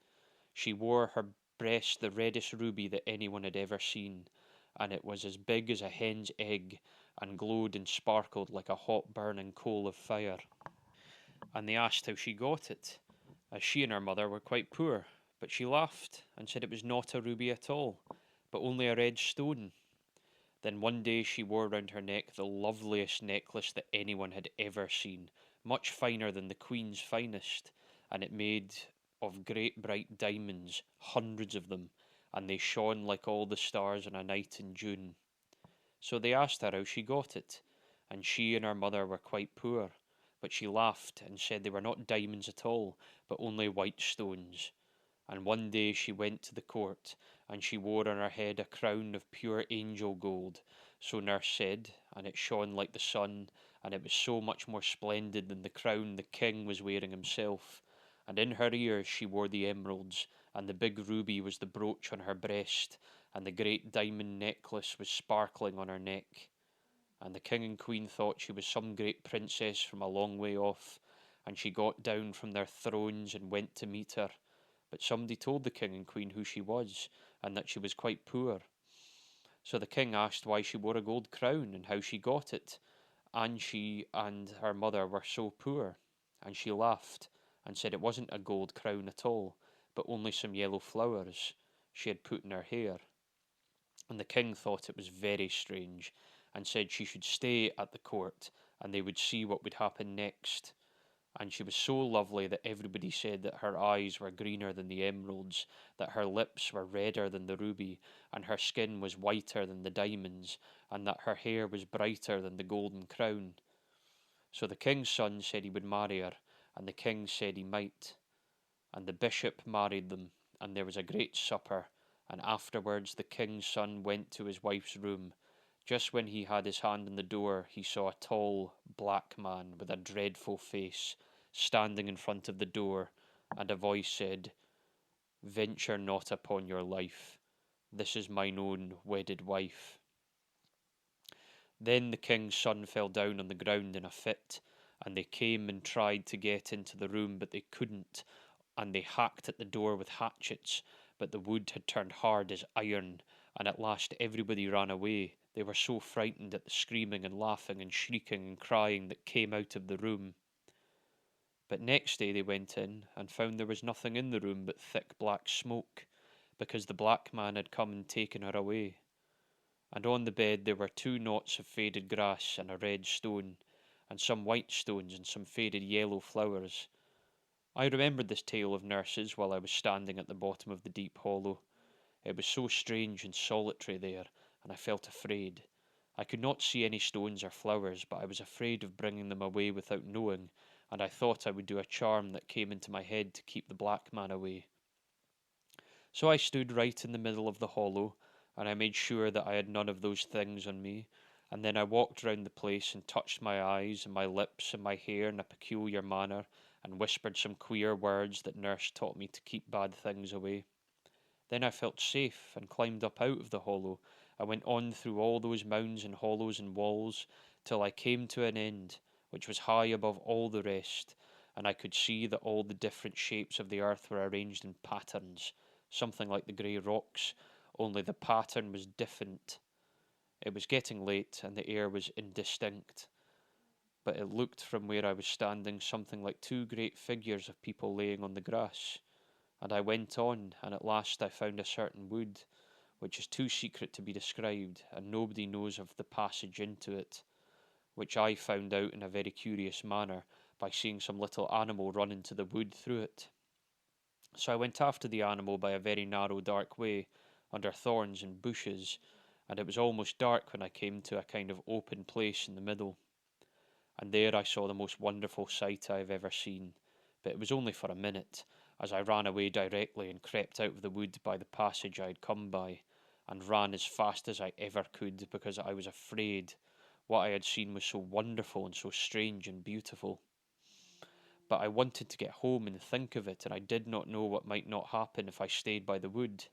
she wore her breast the reddest ruby that anyone had ever seen, and it was as big as a hen's egg, and glowed and sparkled like a hot burning coal of fire. And they asked how she got it, as she and her mother were quite poor, but she laughed and said it was not a ruby at all, but only a red stone. Then one day she wore round her neck the loveliest necklace that anyone had ever seen, much finer than the Queen's finest, and it made of great bright diamonds, hundreds of them, and they shone like all the stars on a night in June. So they asked her how she got it, and she and her mother were quite poor, but she laughed and said they were not diamonds at all, but only white stones. And one day she went to the court, and she wore on her head a crown of pure angel gold, so Nurse said, and it shone like the sun, and it was so much more splendid than the crown the king was wearing himself. And in her ears she wore the emeralds, and the big ruby was the brooch on her breast, and the great diamond necklace was sparkling on her neck. And the king and queen thought she was some great princess from a long way off, and she got down from their thrones and went to meet her. But somebody told the king and queen who she was, and that she was quite poor. So the king asked why she wore a gold crown and how she got it, and she and her mother were so poor. And she laughed and said it wasn't a gold crown at all, but only some yellow flowers she had put in her hair. And the king thought it was very strange, and said she should stay at the court, and they would see what would happen next. And she was so lovely that everybody said that her eyes were greener than the emeralds, that her lips were redder than the ruby, and her skin was whiter than the diamonds, and that her hair was brighter than the golden crown. So the king's son said he would marry her, and the king said he might. And the bishop married them, and there was a great supper, and afterwards the king's son went to his wife's room. Just when he had his hand on the door, he saw a tall, black man with a dreadful face standing in front of the door, and a voice said, "Venture not upon your life. This is mine own wedded wife." Then the king's son fell down on the ground in a fit, and they came and tried to get into the room, but they couldn't, and they hacked at the door with hatchets, but the wood had turned hard as iron, and at last everybody ran away. They were so frightened at the screaming and laughing and shrieking and crying that came out of the room. But next day they went in and found there was nothing in the room but thick black smoke, because the black man had come and taken her away. And on the bed there were 2 knots of faded grass and a red stone, and some white stones and some faded yellow flowers. I remembered this tale of nurses while I was standing at the bottom of the deep hollow. It was so strange and solitary there, and I felt afraid. I could not see any stones or flowers, but I was afraid of bringing them away without knowing, and I thought I would do a charm that came into my head to keep the black man away. So I stood right in the middle of the hollow, and I made sure that I had none of those things on me, and then I walked round the place and touched my eyes and my lips and my hair in a peculiar manner, and whispered some queer words that nurse taught me to keep bad things away. Then I felt safe, and climbed up out of the hollow. I went on through all those mounds and hollows and walls, till I came to an end, which was high above all the rest, and I could see that all the different shapes of the earth were arranged in patterns, something like the grey rocks, only the pattern was different. It was getting late, and the air was indistinct, but it looked from where I was standing something like 2 great figures of people laying on the grass. And I went on, and at last I found a certain wood, which is too secret to be described, and nobody knows of the passage into it, which I found out in a very curious manner by seeing some little animal run into the wood through it. So I went after the animal by a very narrow dark way, under thorns and bushes, and it was almost dark when I came to a kind of open place in the middle. And there I saw the most wonderful sight I have ever seen, but it was only for a minute, as I ran away directly and crept out of the wood by the passage I had come by, and ran as fast as I ever could, because I was afraid. What I had seen was so wonderful and so strange and beautiful. But I wanted to get home and think of it, and I did not know what might not happen if I stayed by the wood.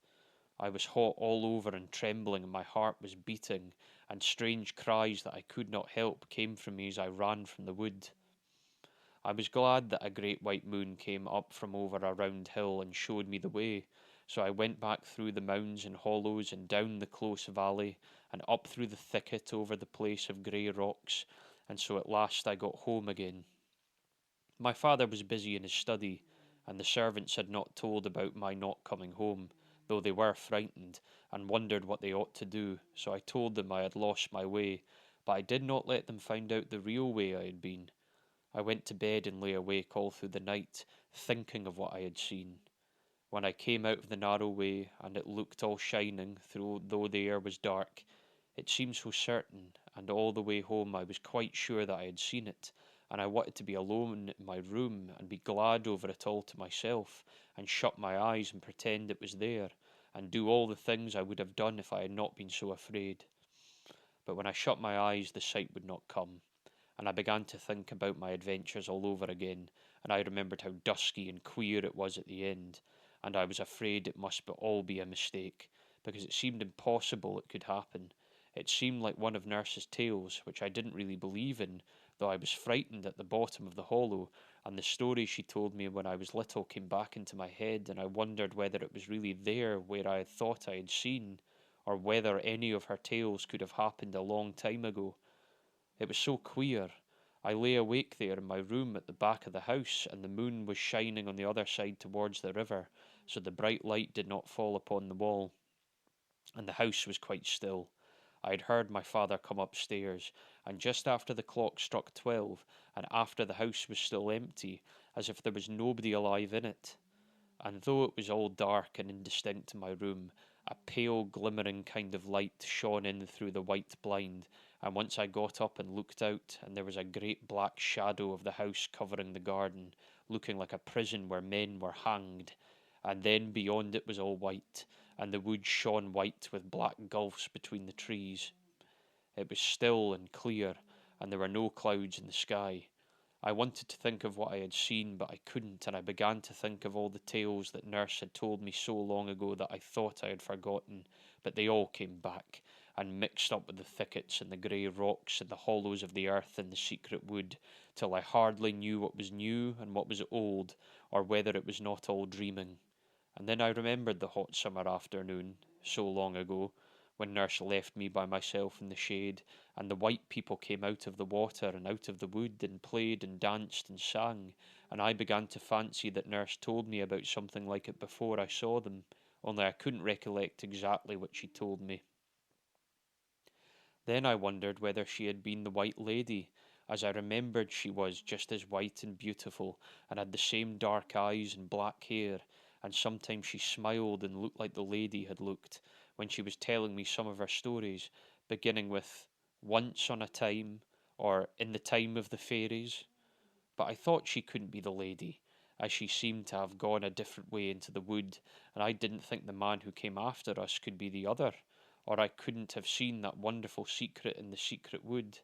I was hot all over and trembling, and my heart was beating, and strange cries that I could not help came from me as I ran from the wood. I was glad that a great white moon came up from over a round hill and showed me the way, so I went back through the mounds and hollows and down the close valley, and up through the thicket over the place of grey rocks, and so at last I got home again. My father was busy in his study, and the servants had not told about my not coming home, though they were frightened, and wondered what they ought to do, so I told them I had lost my way, but I did not let them find out the real way I had been. I went to bed and lay awake all through the night, thinking of what I had seen. When I came out of the narrow way, and it looked all shining, though the air was dark, it seemed so certain, and all the way home I was quite sure that I had seen it, and I wanted to be alone in my room and be glad over it all to myself, and shut my eyes and pretend it was there, and do all the things I would have done if I had not been so afraid. But when I shut my eyes, the sight would not come, and I began to think about my adventures all over again, and I remembered how dusky and queer it was at the end, and I was afraid it must all be a mistake, because it seemed impossible it could happen. It seemed like one of Nurse's tales, which I didn't really believe in, though I was frightened at the bottom of the hollow, and the story she told me when I was little came back into my head, and I wondered whether it was really there where I had thought I had seen, or whether any of her tales could have happened a long time ago. It was so queer. I lay awake there in my room at the back of the house, and the moon was shining on the other side towards the river, so the bright light did not fall upon the wall, and the house was quite still. I had heard my father come upstairs, and just after the clock struck 12, and after the house was still empty, as if there was nobody alive in it, and though it was all dark and indistinct in my room, a pale glimmering kind of light shone in through the white blind, and once I got up and looked out, and there was a great black shadow of the house covering the garden, looking like a prison where men were hanged, and then beyond it was all white, and the wood shone white with black gulfs between the trees. It was still and clear, and there were no clouds in the sky. I wanted to think of what I had seen, but I couldn't, and I began to think of all the tales that Nurse had told me so long ago that I thought I had forgotten, but they all came back, and mixed up with the thickets and the grey rocks and the hollows of the earth and the secret wood, till I hardly knew what was new and what was old, or whether it was not all dreaming. And then I remembered the hot summer afternoon, so long ago, when Nurse left me by myself in the shade, and the white people came out of the water and out of the wood, and played and danced and sang, and I began to fancy that Nurse told me about something like it before I saw them, only I couldn't recollect exactly what she told me. Then I wondered whether she had been the White Lady, as I remembered she was just as white and beautiful, and had the same dark eyes and black hair, and sometimes she smiled and looked like the lady had looked when she was telling me some of her stories, beginning with "Once on a time," or "In the time of the fairies." But I thought she couldn't be the lady, as she seemed to have gone a different way into the wood, and I didn't think the man who came after us could be the other, or I couldn't have seen that wonderful secret in the secret wood.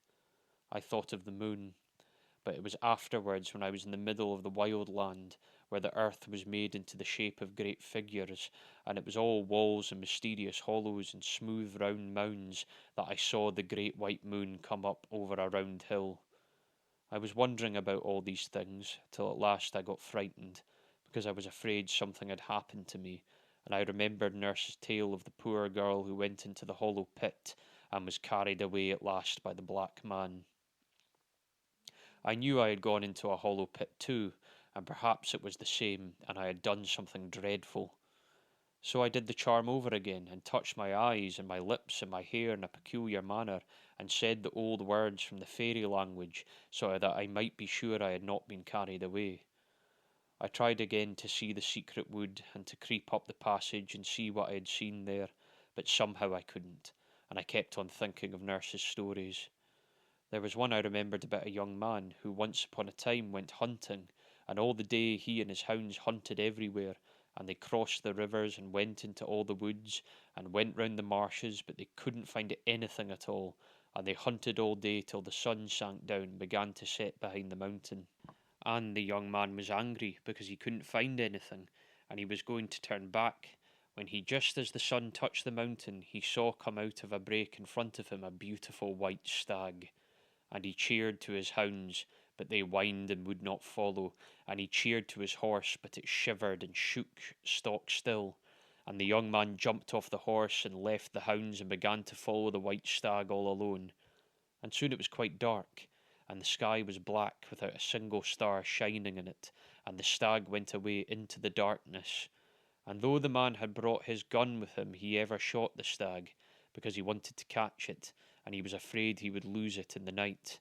I thought of the moon, but it was afterwards, when I was in the middle of the wild land, where the earth was made into the shape of great figures, and it was all walls and mysterious hollows and smooth round mounds, that I saw the great white moon come up over a round hill. I was wondering about all these things, till at last I got frightened, because I was afraid something had happened to me, and I remembered Nurse's tale of the poor girl who went into the hollow pit, and was carried away at last by the black man. I knew I had gone into a hollow pit too, and perhaps it was the same, and I had done something dreadful. So I did the charm over again, and touched my eyes and my lips and my hair in a peculiar manner, and said the old words from the fairy language, so that I might be sure I had not been carried away. I tried again to see the secret wood, and to creep up the passage and see what I had seen there, but somehow I couldn't, and I kept on thinking of Nurse's stories. There was one I remembered about a young man who once upon a time went hunting, and all the day he and his hounds hunted everywhere, and they crossed the rivers and went into all the woods, and went round the marshes, but they couldn't find anything at all, and they hunted all day till the sun sank down and began to set behind the mountain. And the young man was angry because he couldn't find anything, and he was going to turn back, when he, just as the sun touched the mountain, he saw come out of a break in front of him a beautiful white stag. And he cheered to his hounds, but they whined and would not follow, and he cheered to his horse, but it shivered and shook stock still. And the young man jumped off the horse and left the hounds, and began to follow the white stag all alone. And soon it was quite dark, and the sky was black without a single star shining in it, and the stag went away into the darkness. And though the man had brought his gun with him, he ever shot the stag, because he wanted to catch it, and he was afraid he would lose it in the night.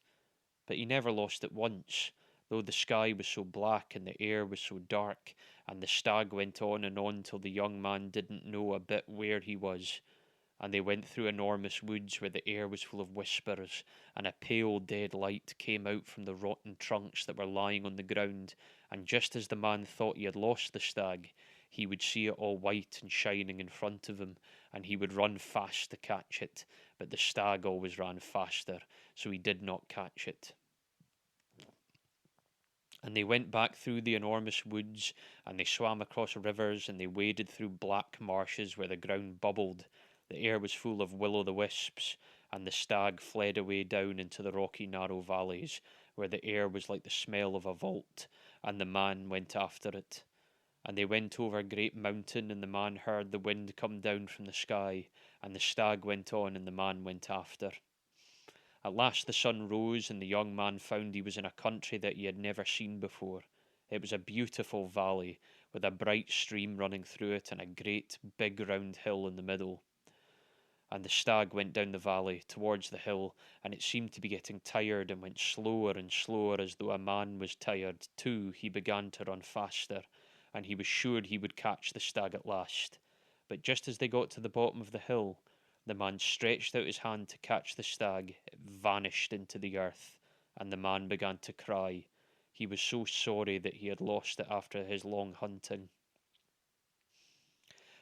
But he never lost it once, though the sky was so black and the air was so dark, and the stag went on till the young man didn't know a bit where he was. And they went through enormous woods where the air was full of whispers, and a pale dead light came out from the rotten trunks that were lying on the ground, and just as the man thought he had lost the stag, he would see it all white and shining in front of him, and he would run fast to catch it, but the stag always ran faster, so he did not catch it. And they went back through the enormous woods, and they swam across rivers, and they waded through black marshes where the ground bubbled. The air was full of will-o'-the-wisps, and the stag fled away down into the rocky narrow valleys, where the air was like the smell of a vault, and the man went after it. And they went over a great mountain, and the man heard the wind come down from the sky, and the stag went on, and the man went after. At last the sun rose, and the young man found he was in a country that he had never seen before. It was a beautiful valley, with a bright stream running through it, and a great big round hill in the middle. And the stag went down the valley towards the hill, and it seemed to be getting tired, and went slower and slower, as though a man was tired too. He began to run faster, and he was sure he would catch the stag at last. But just as they got to the bottom of the hill, the man stretched out his hand to catch the stag. It vanished into the earth, and the man began to cry. He was so sorry that he had lost it after his long hunting.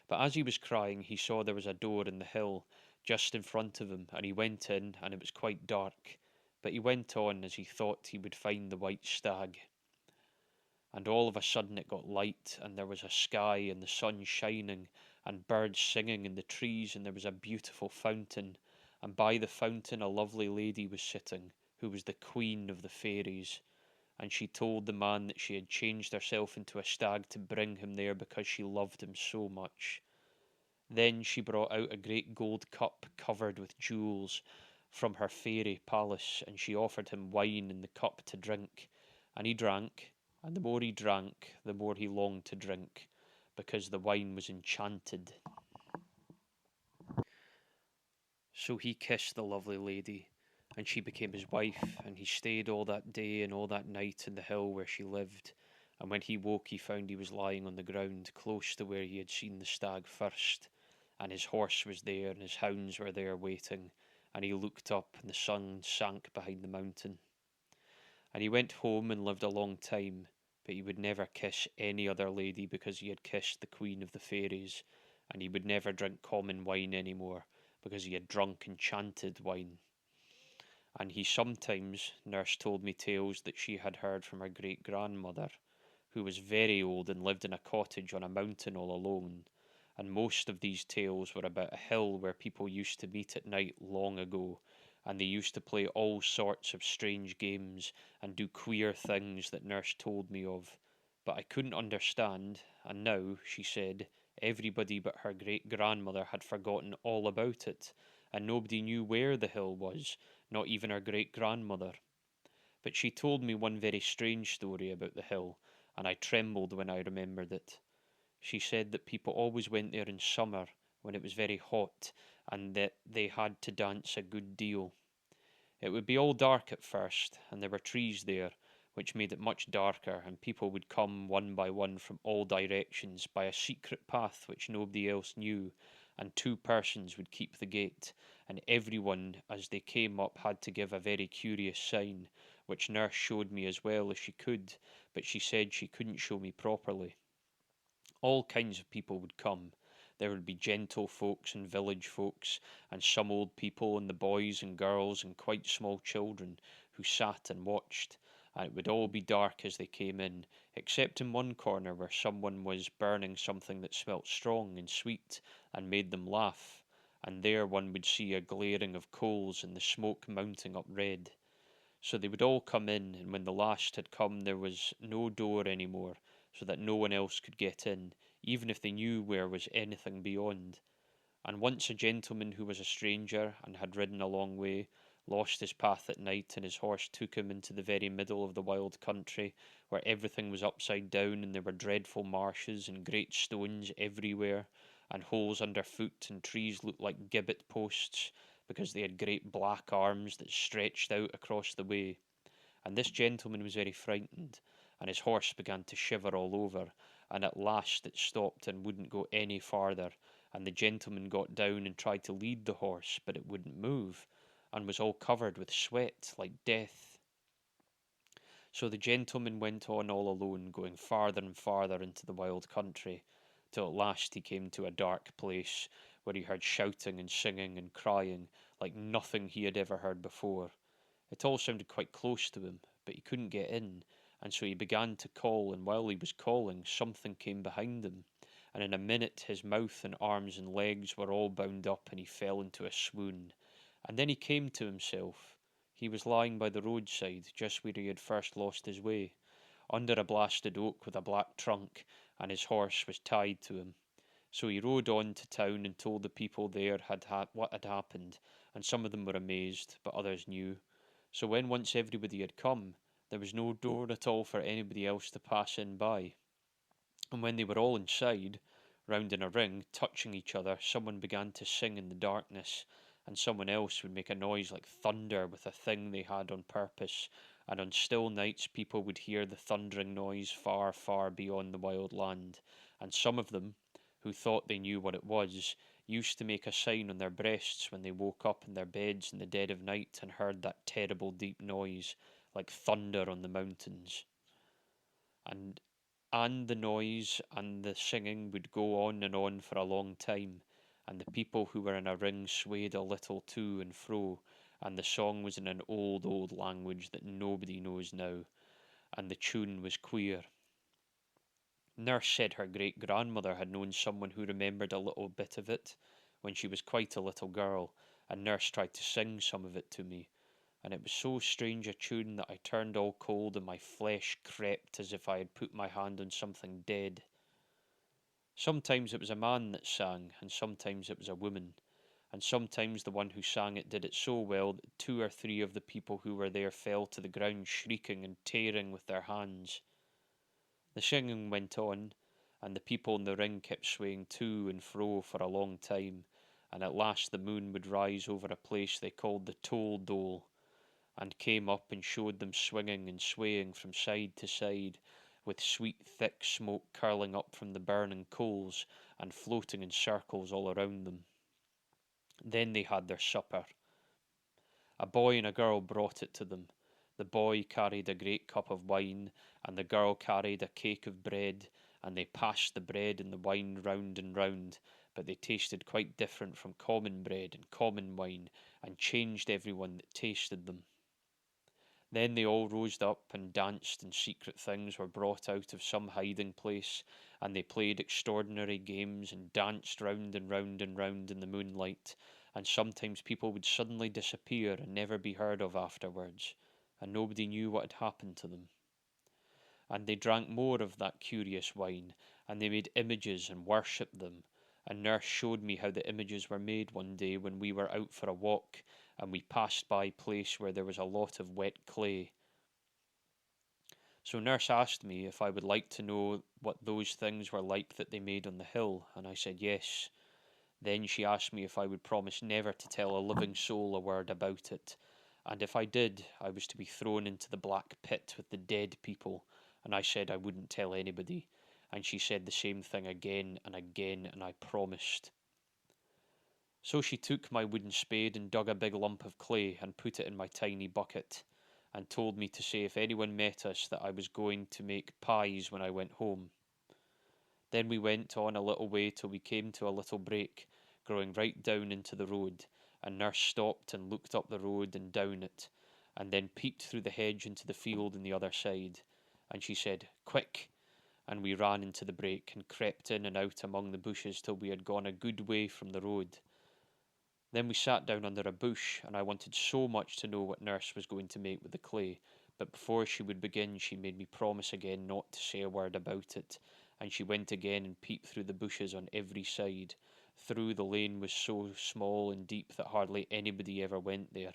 But as he was crying, he saw there was a door in the hill just in front of him, and he went in, and it was quite dark. But he went on, as he thought he would find the white stag. And all of a sudden it got light, and there was a sky, and the sun shining, and birds singing in the trees, and there was a beautiful fountain. And by the fountain a lovely lady was sitting, who was the queen of the fairies. And she told the man that she had changed herself into a stag to bring him there because she loved him so much. Then she brought out a great gold cup covered with jewels from her fairy palace, and she offered him wine in the cup to drink. And he drank, and the more he drank, the more he longed to drink, because the wine was enchanted. So he kissed the lovely lady, and she became his wife, and he stayed all that day and all that night in the hill where she lived. And when he woke, he found he was lying on the ground, close to where he had seen the stag first. And his horse was there, and his hounds were there waiting. And he looked up, and the sun sank behind the mountain. And he went home and lived a long time, but he would never kiss any other lady because he had kissed the queen of the fairies, and he would never drink common wine any more because he had drunk enchanted wine. And he sometimes, nurse told me tales that she had heard from her great grandmother, who was very old and lived in a cottage on a mountain all alone. And most of these tales were about a hill where people used to meet at night long ago, and they used to play all sorts of strange games and do queer things that nurse told me of. But I couldn't understand, and now, she said, everybody but her great grandmother had forgotten all about it, and nobody knew where the hill was, not even her great grandmother. But she told me one very strange story about the hill, and I trembled when I remembered it. She said that people always went there in summer when it was very hot, and that they had to dance a good deal. It would be all dark at first, and there were trees there, which made it much darker, and people would come one by one from all directions by a secret path which nobody else knew, and two persons would keep the gate, and everyone as they came up had to give a very curious sign, which nurse showed me as well as she could, but she said she couldn't show me properly. All kinds of people would come. There would be gentle folks and village folks, and some old people, and the boys and girls and quite small children who sat and watched, and it would all be dark as they came in, except in one corner where someone was burning something that smelt strong and sweet and made them laugh, and there one would see a glaring of coals and the smoke mounting up red. So they would all come in, and when the last had come there was no door any more, so that no one else could get in, even if they knew where was anything beyond. And once a gentleman who was a stranger, and had ridden a long way, lost his path at night, and his horse took him into the very middle of the wild country, where everything was upside down, and there were dreadful marshes, and great stones everywhere, and holes under foot, and trees looked like gibbet posts, because they had great black arms that stretched out across the way. And this gentleman was very frightened, and his horse began to shiver all over, and at last it stopped and wouldn't go any farther, and the gentleman got down and tried to lead the horse, but it wouldn't move, and was all covered with sweat like death. So the gentleman went on all alone, going farther and farther into the wild country, till at last he came to a dark place, where he heard shouting and singing and crying like nothing he had ever heard before. It all sounded quite close to him, but he couldn't get in, and so he began to call, and while he was calling, something came behind him, and in a minute his mouth and arms and legs were all bound up, and he fell into a swoon. And then he came to himself. He was lying by the roadside, just where he had first lost his way. under a blasted oak with a black trunk, and his horse was tied to him. So he rode on to town and told the people there what had happened, and some of them were amazed, but others knew. So when once everybody had come, there was no door at all for anybody else to pass in by. And when they were all inside, round in a ring, touching each other, someone began to sing in the darkness, and someone else would make a noise like thunder with a thing they had on purpose, and on still nights people would hear the thundering noise far, far beyond the wild land, and some of them, who thought they knew what it was, used to make a sign on their breasts when they woke up in their beds in the dead of night and heard that terrible deep noise, like thunder on the mountains. And the noise and the singing would go on for a long time, and the people who were in a ring swayed a little to and fro, and the song was in an old, old language that nobody knows now, and the tune was queer. Nurse said her great grandmother had known someone who remembered a little bit of it when she was quite a little girl, and Nurse tried to sing some of it to me, and it was so strange a tune that I turned all cold and my flesh crept as if I had put my hand on something dead. Sometimes it was a man that sang, and sometimes it was a woman, and sometimes the one who sang it did it so well that 2 or 3 of the people who were there fell to the ground shrieking and tearing with their hands. The singing went on, and the people in the ring kept swaying to and fro for a long time, and at last the moon would rise over a place they called the Toll Dole, and came up and showed them swinging and swaying from side to side, with sweet thick smoke curling up from the burning coals and floating in circles all around them. Then they had their supper. A boy and a girl brought it to them. The boy carried a great cup of wine, and the girl carried a cake of bread, and they passed the bread and the wine round and round, but they tasted quite different from common bread and common wine, and changed everyone that tasted them. Then they all rose up and danced, and secret things were brought out of some hiding place, and they played extraordinary games and danced round and round and round in the moonlight, and sometimes people would suddenly disappear and never be heard of afterwards, and nobody knew what had happened to them. And they drank more of that curious wine, and they made images and worshipped them, and Nurse showed me how the images were made one day when we were out for a walk, and we passed by a place where there was a lot of wet clay. So Nurse asked me if I would like to know what those things were like that they made on the hill, and I said yes. Then she asked me if I would promise never to tell a living soul a word about it, and if I did, I was to be thrown into the black pit with the dead people, and I said I wouldn't tell anybody, and she said the same thing again and again, and I promised. So she took my wooden spade and dug a big lump of clay and put it in my tiny bucket, and told me to say if anyone met us that I was going to make pies when I went home. Then we went on a little way till we came to a little break, growing right down into the road, and Nurse stopped and looked up the road and down it, and then peeped through the hedge into the field on the other side, and she said, "Quick!" and we ran into the break and crept in and out among the bushes till we had gone a good way from the road. Then we sat down under a bush, and I wanted so much to know what Nurse was going to make with the clay, but before she would begin she made me promise again not to say a word about it, and she went again and peeped through the bushes on every side. Through the lane was so small and deep that hardly anybody ever went there.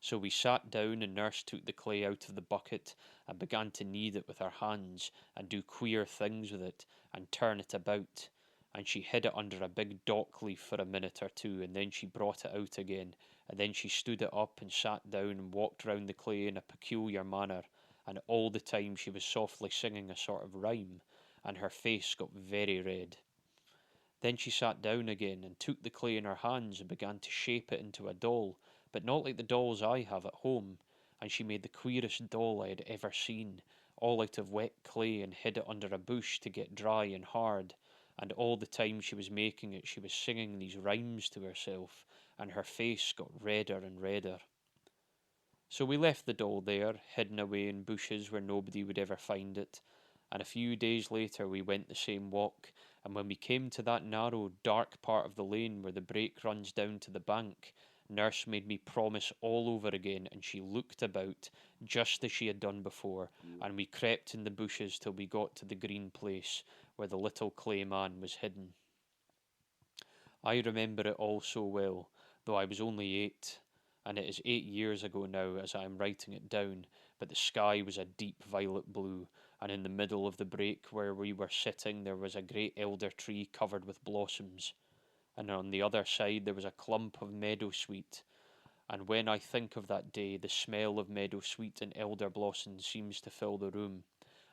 So we sat down, and Nurse took the clay out of the bucket and began to knead it with her hands, and do queer things with it, and turn it about, and she hid it under a big dock leaf for a minute or two, and then she brought it out again, and then she stood it up and sat down and walked round the clay in a peculiar manner, and all the time she was softly singing a sort of rhyme, and her face got very red. Then she sat down again and took the clay in her hands and began to shape it into a doll, but not like the dolls I have at home, and she made the queerest doll I had ever seen, all out of wet clay, and hid it under a bush to get dry and hard, and all the time she was making it she was singing these rhymes to herself, and her face got redder and redder. So we left the doll there, hidden away in bushes where nobody would ever find it, and a few days later we went the same walk, and when we came to that narrow, dark part of the lane where the break runs down to the bank, Nurse made me promise all over again, and she looked about just as she had done before, and we crept in the bushes till we got to the green place where the little clay man was hidden. I remember it all so well, though I was only 8, and it is 8 years ago now as I am writing it down, but the sky was a deep violet blue, and in the middle of the break where we were sitting there was a great elder tree covered with blossoms, and on the other side there was a clump of meadow sweet, and when I think of that day, the smell of meadow sweet and elder blossom seems to fill the room,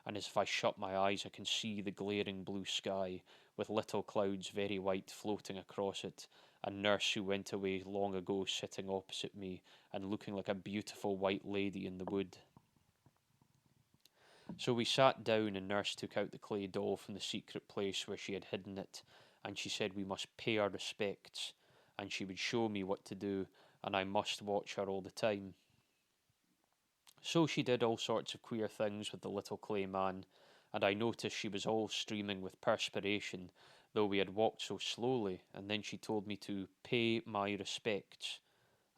and as if I shut my eyes I can see the glaring blue sky, with little clouds very white floating across it, and Nurse who went away long ago sitting opposite me, and looking like a beautiful white lady in the wood. So we sat down, and Nurse took out the clay doll from the secret place where she had hidden it, and she said we must pay our respects, and she would show me what to do, and I must watch her all the time. So she did all sorts of queer things with the little clay man, and I noticed she was all streaming with perspiration, though we had walked so slowly, and then she told me to pay my respects,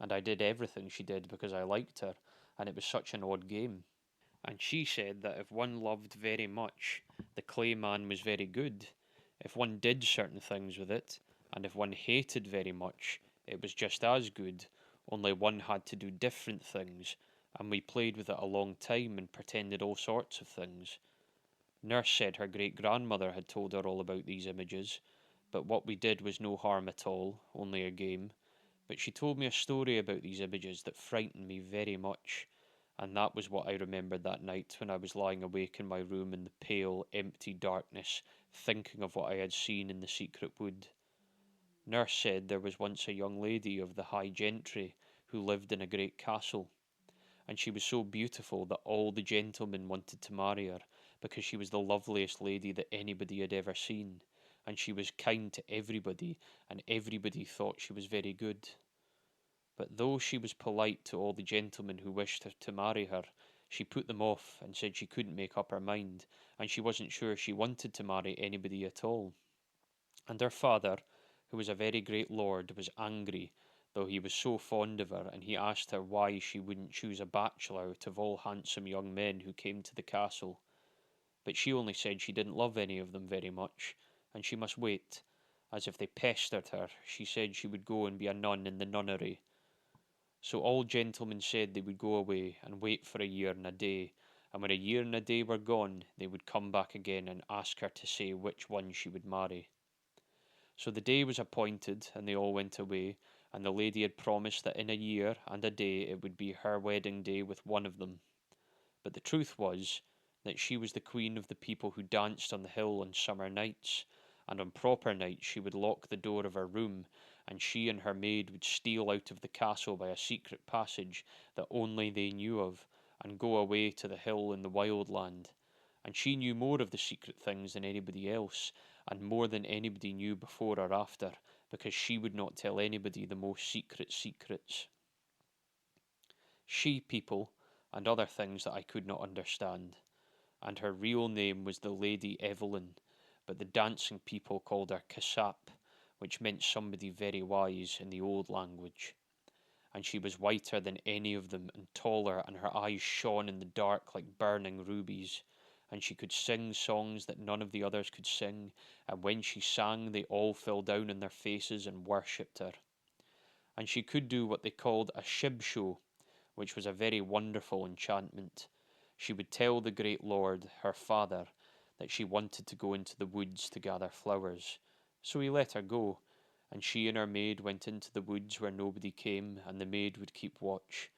and I did everything she did because I liked her, and it was such an odd game. And she said that if one loved very much, the clay man was very good. If one did certain things with it, and if one hated very much, it was just as good, only one had to do different things, and we played with it a long time and pretended all sorts of things. Nurse said her great grandmother had told her all about these images, but what we did was no harm at all, only a game. But she told me a story about these images that frightened me very much, and that was what I remembered that night when I was lying awake in my room in the pale, empty darkness, thinking of what I had seen in the secret wood. Nurse said there was once a young lady of the high gentry who lived in a great castle, and she was so beautiful that all the gentlemen wanted to marry her, because she was the loveliest lady that anybody had ever seen, and she was kind to everybody, and everybody thought she was very good. But though she was polite to all the gentlemen who wished to marry her, she put them off and said she couldn't make up her mind, and she wasn't sure she wanted to marry anybody at all. And her father, who was a very great lord, was angry, though he was so fond of her, and he asked her why she wouldn't choose a bachelor out of all handsome young men who came to the castle. But she only said she didn't love any of them very much, and she must wait, as if they pestered her, she said she would go and be a nun in the nunnery. So all gentlemen said they would go away and wait for a year and a day, and when a year and a day were gone, they would come back again and ask her to say which one she would marry. So the day was appointed, and they all went away, and the lady had promised that in a year and a day it would be her wedding day with one of them. But the truth was that she was the queen of the people who danced on the hill on summer nights, and on proper nights she would lock the door of her room, and she and her maid would steal out of the castle by a secret passage that only they knew of, and go away to the hill in the wild land. And she knew more of the secret things than anybody else, and more than anybody knew before or after, because she would not tell anybody the most secret secrets. She people, and other things that I could not understand, and her real name was the Lady Evelyn, but the dancing people called her Cassap, which meant somebody very wise in the old language. And she was whiter than any of them, and taller, and her eyes shone in the dark like burning rubies, and she could sing songs that none of the others could sing, and when she sang they all fell down on their faces and worshipped her. And she could do what they called a shib show, which was a very wonderful enchantment. She would tell the great lord, her father, that she wanted to go into the woods to gather flowers. So he let her go, and she and her maid went into the woods where nobody came, and the maid would keep watch.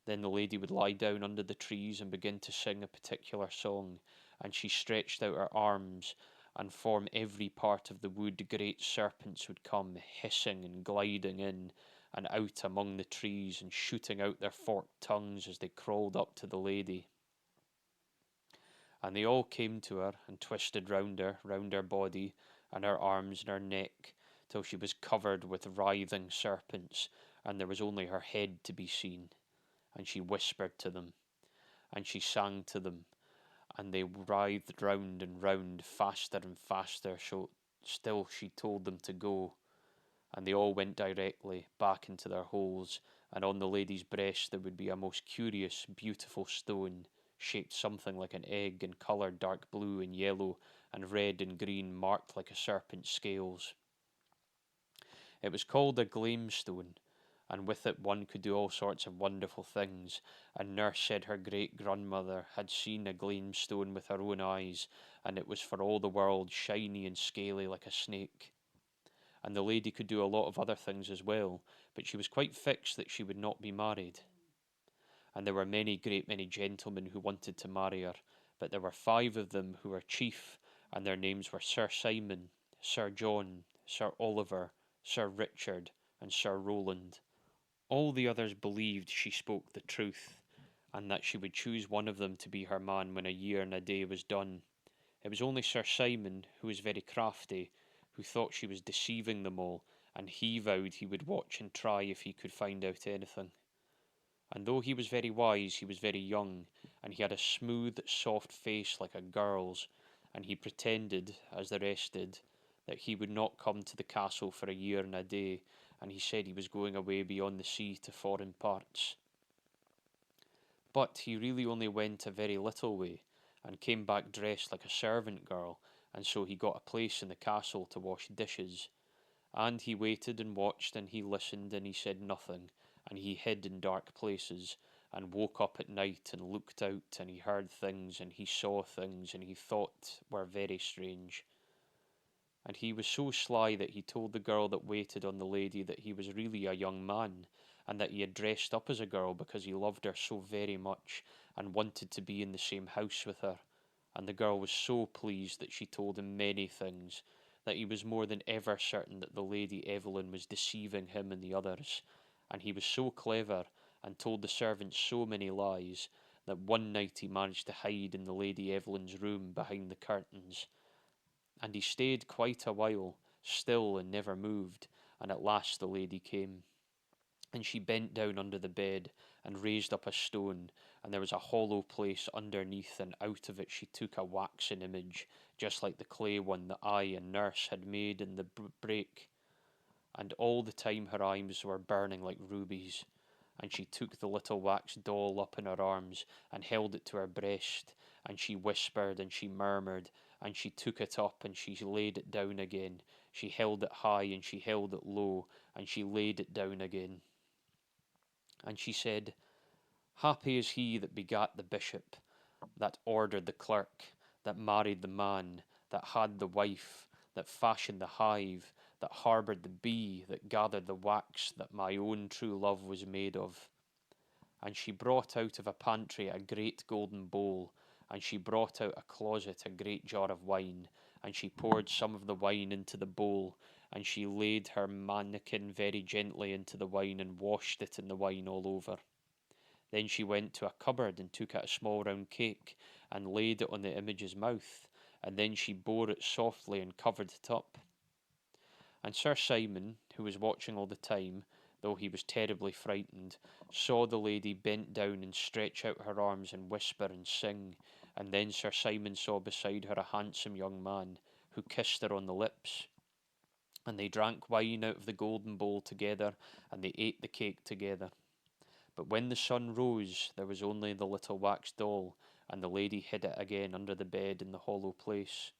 Then the lady would lie down under the trees and begin to sing a particular song, and she stretched out her arms, and from every part of the wood great serpents would come, hissing and gliding in and out among the trees, and shooting out their forked tongues as they crawled up to the lady. And they all came to her, and twisted round her body, and her arms and her neck, till she was covered with writhing serpents, and there was only her head to be seen. And she whispered to them, and she sang to them, and they writhed round and round, faster and faster, so still she told them to go. and they all went directly back into their holes, and on the lady's breast there would be a most curious, beautiful stone, shaped something like an egg, and coloured dark blue and yellow and red and green, marked like a serpent's scales. It was called a glamestone, and with it one could do all sorts of wonderful things, and nurse said her great grandmother had seen a glamestone with her own eyes, and it was for all the world shiny and scaly like a snake. And the lady could do a lot of other things as well, but she was quite fixed that she would not be married. And there were great many gentlemen who wanted to marry her, but there were 5 of them who were chief, and their names were Sir Simon, Sir John, Sir Oliver, Sir Richard, and Sir Rowland. All the others believed she spoke the truth, and that she would choose one of them to be her man when a year and a day was done. It was only Sir Simon, who was very crafty, who thought she was deceiving them all, and he vowed he would watch and try if he could find out anything. And though he was very wise, he was very young, and he had a smooth, soft face like a girl's, and he pretended, as the rest did, that he would not come to the castle for a year and a day, and he said he was going away beyond the sea to foreign parts. But he really only went a very little way, and came back dressed like a servant girl, and so he got a place in the castle to wash dishes. And he waited and watched, and he listened, and he said nothing, and he hid in dark places, and woke up at night and looked out, and he heard things, and he saw things, and he thought were very strange. And he was so sly that he told the girl that waited on the lady that he was really a young man, and that he had dressed up as a girl because he loved her so very much, and wanted to be in the same house with her. And the girl was so pleased that she told him many things, that he was more than ever certain that the Lady Evelyn was deceiving him and the others, and he was so clever, and told the servants so many lies, that one night he managed to hide in the Lady Evelyn's room behind the curtains, and he stayed quite a while, still and never moved, and at last the lady came. And she bent down under the bed, and raised up a stone, and there was a hollow place underneath, and out of it she took a waxen image, just like the clay one that I and nurse had made in the break. And all the time her eyes were burning like rubies, and she took the little wax doll up in her arms, and held it to her breast, and she whispered, and she murmured, and she took it up, and she laid it down again. She held it high, and she held it low, and she laid it down again. And she said, "Happy is he that begat the bishop, that ordered the clerk, that married the man, that had the wife, that fashioned the hive, that harboured the bee, that gathered the wax that my own true love was made of." And she brought out of a pantry a great golden bowl, and she brought out a closet a great jar of wine, and she poured some of the wine into the bowl, and she laid her mannikin very gently into the wine, and washed it in the wine all over. Then she went to a cupboard and took out a small round cake, and laid it on the image's mouth, and then she bore it softly and covered it up. And Sir Simon, who was watching all the time, though he was terribly frightened, saw the lady bent down and stretch out her arms and whisper and sing, and then Sir Simon saw beside her a handsome young man, who kissed her on the lips. And they drank wine out of the golden bowl together, and they ate the cake together. But when the sun rose, there was only the little wax doll, and the lady hid it again under the bed in the hollow place.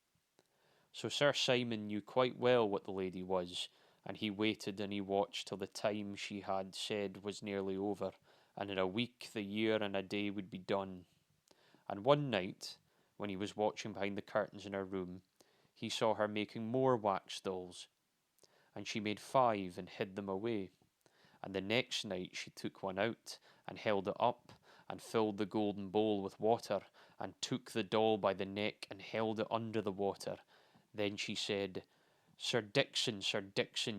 So Sir Simon knew quite well what the lady was, and he waited and he watched till the time she had said was nearly over, and in a week the year and a day would be done. And one night, when he was watching behind the curtains in her room, he saw her making more wax dolls, and she made 5 and hid them away. And the next night she took one out, and held it up, and filled the golden bowl with water, and took the doll by the neck, and held it under the water. Then she said, Sir Dixon,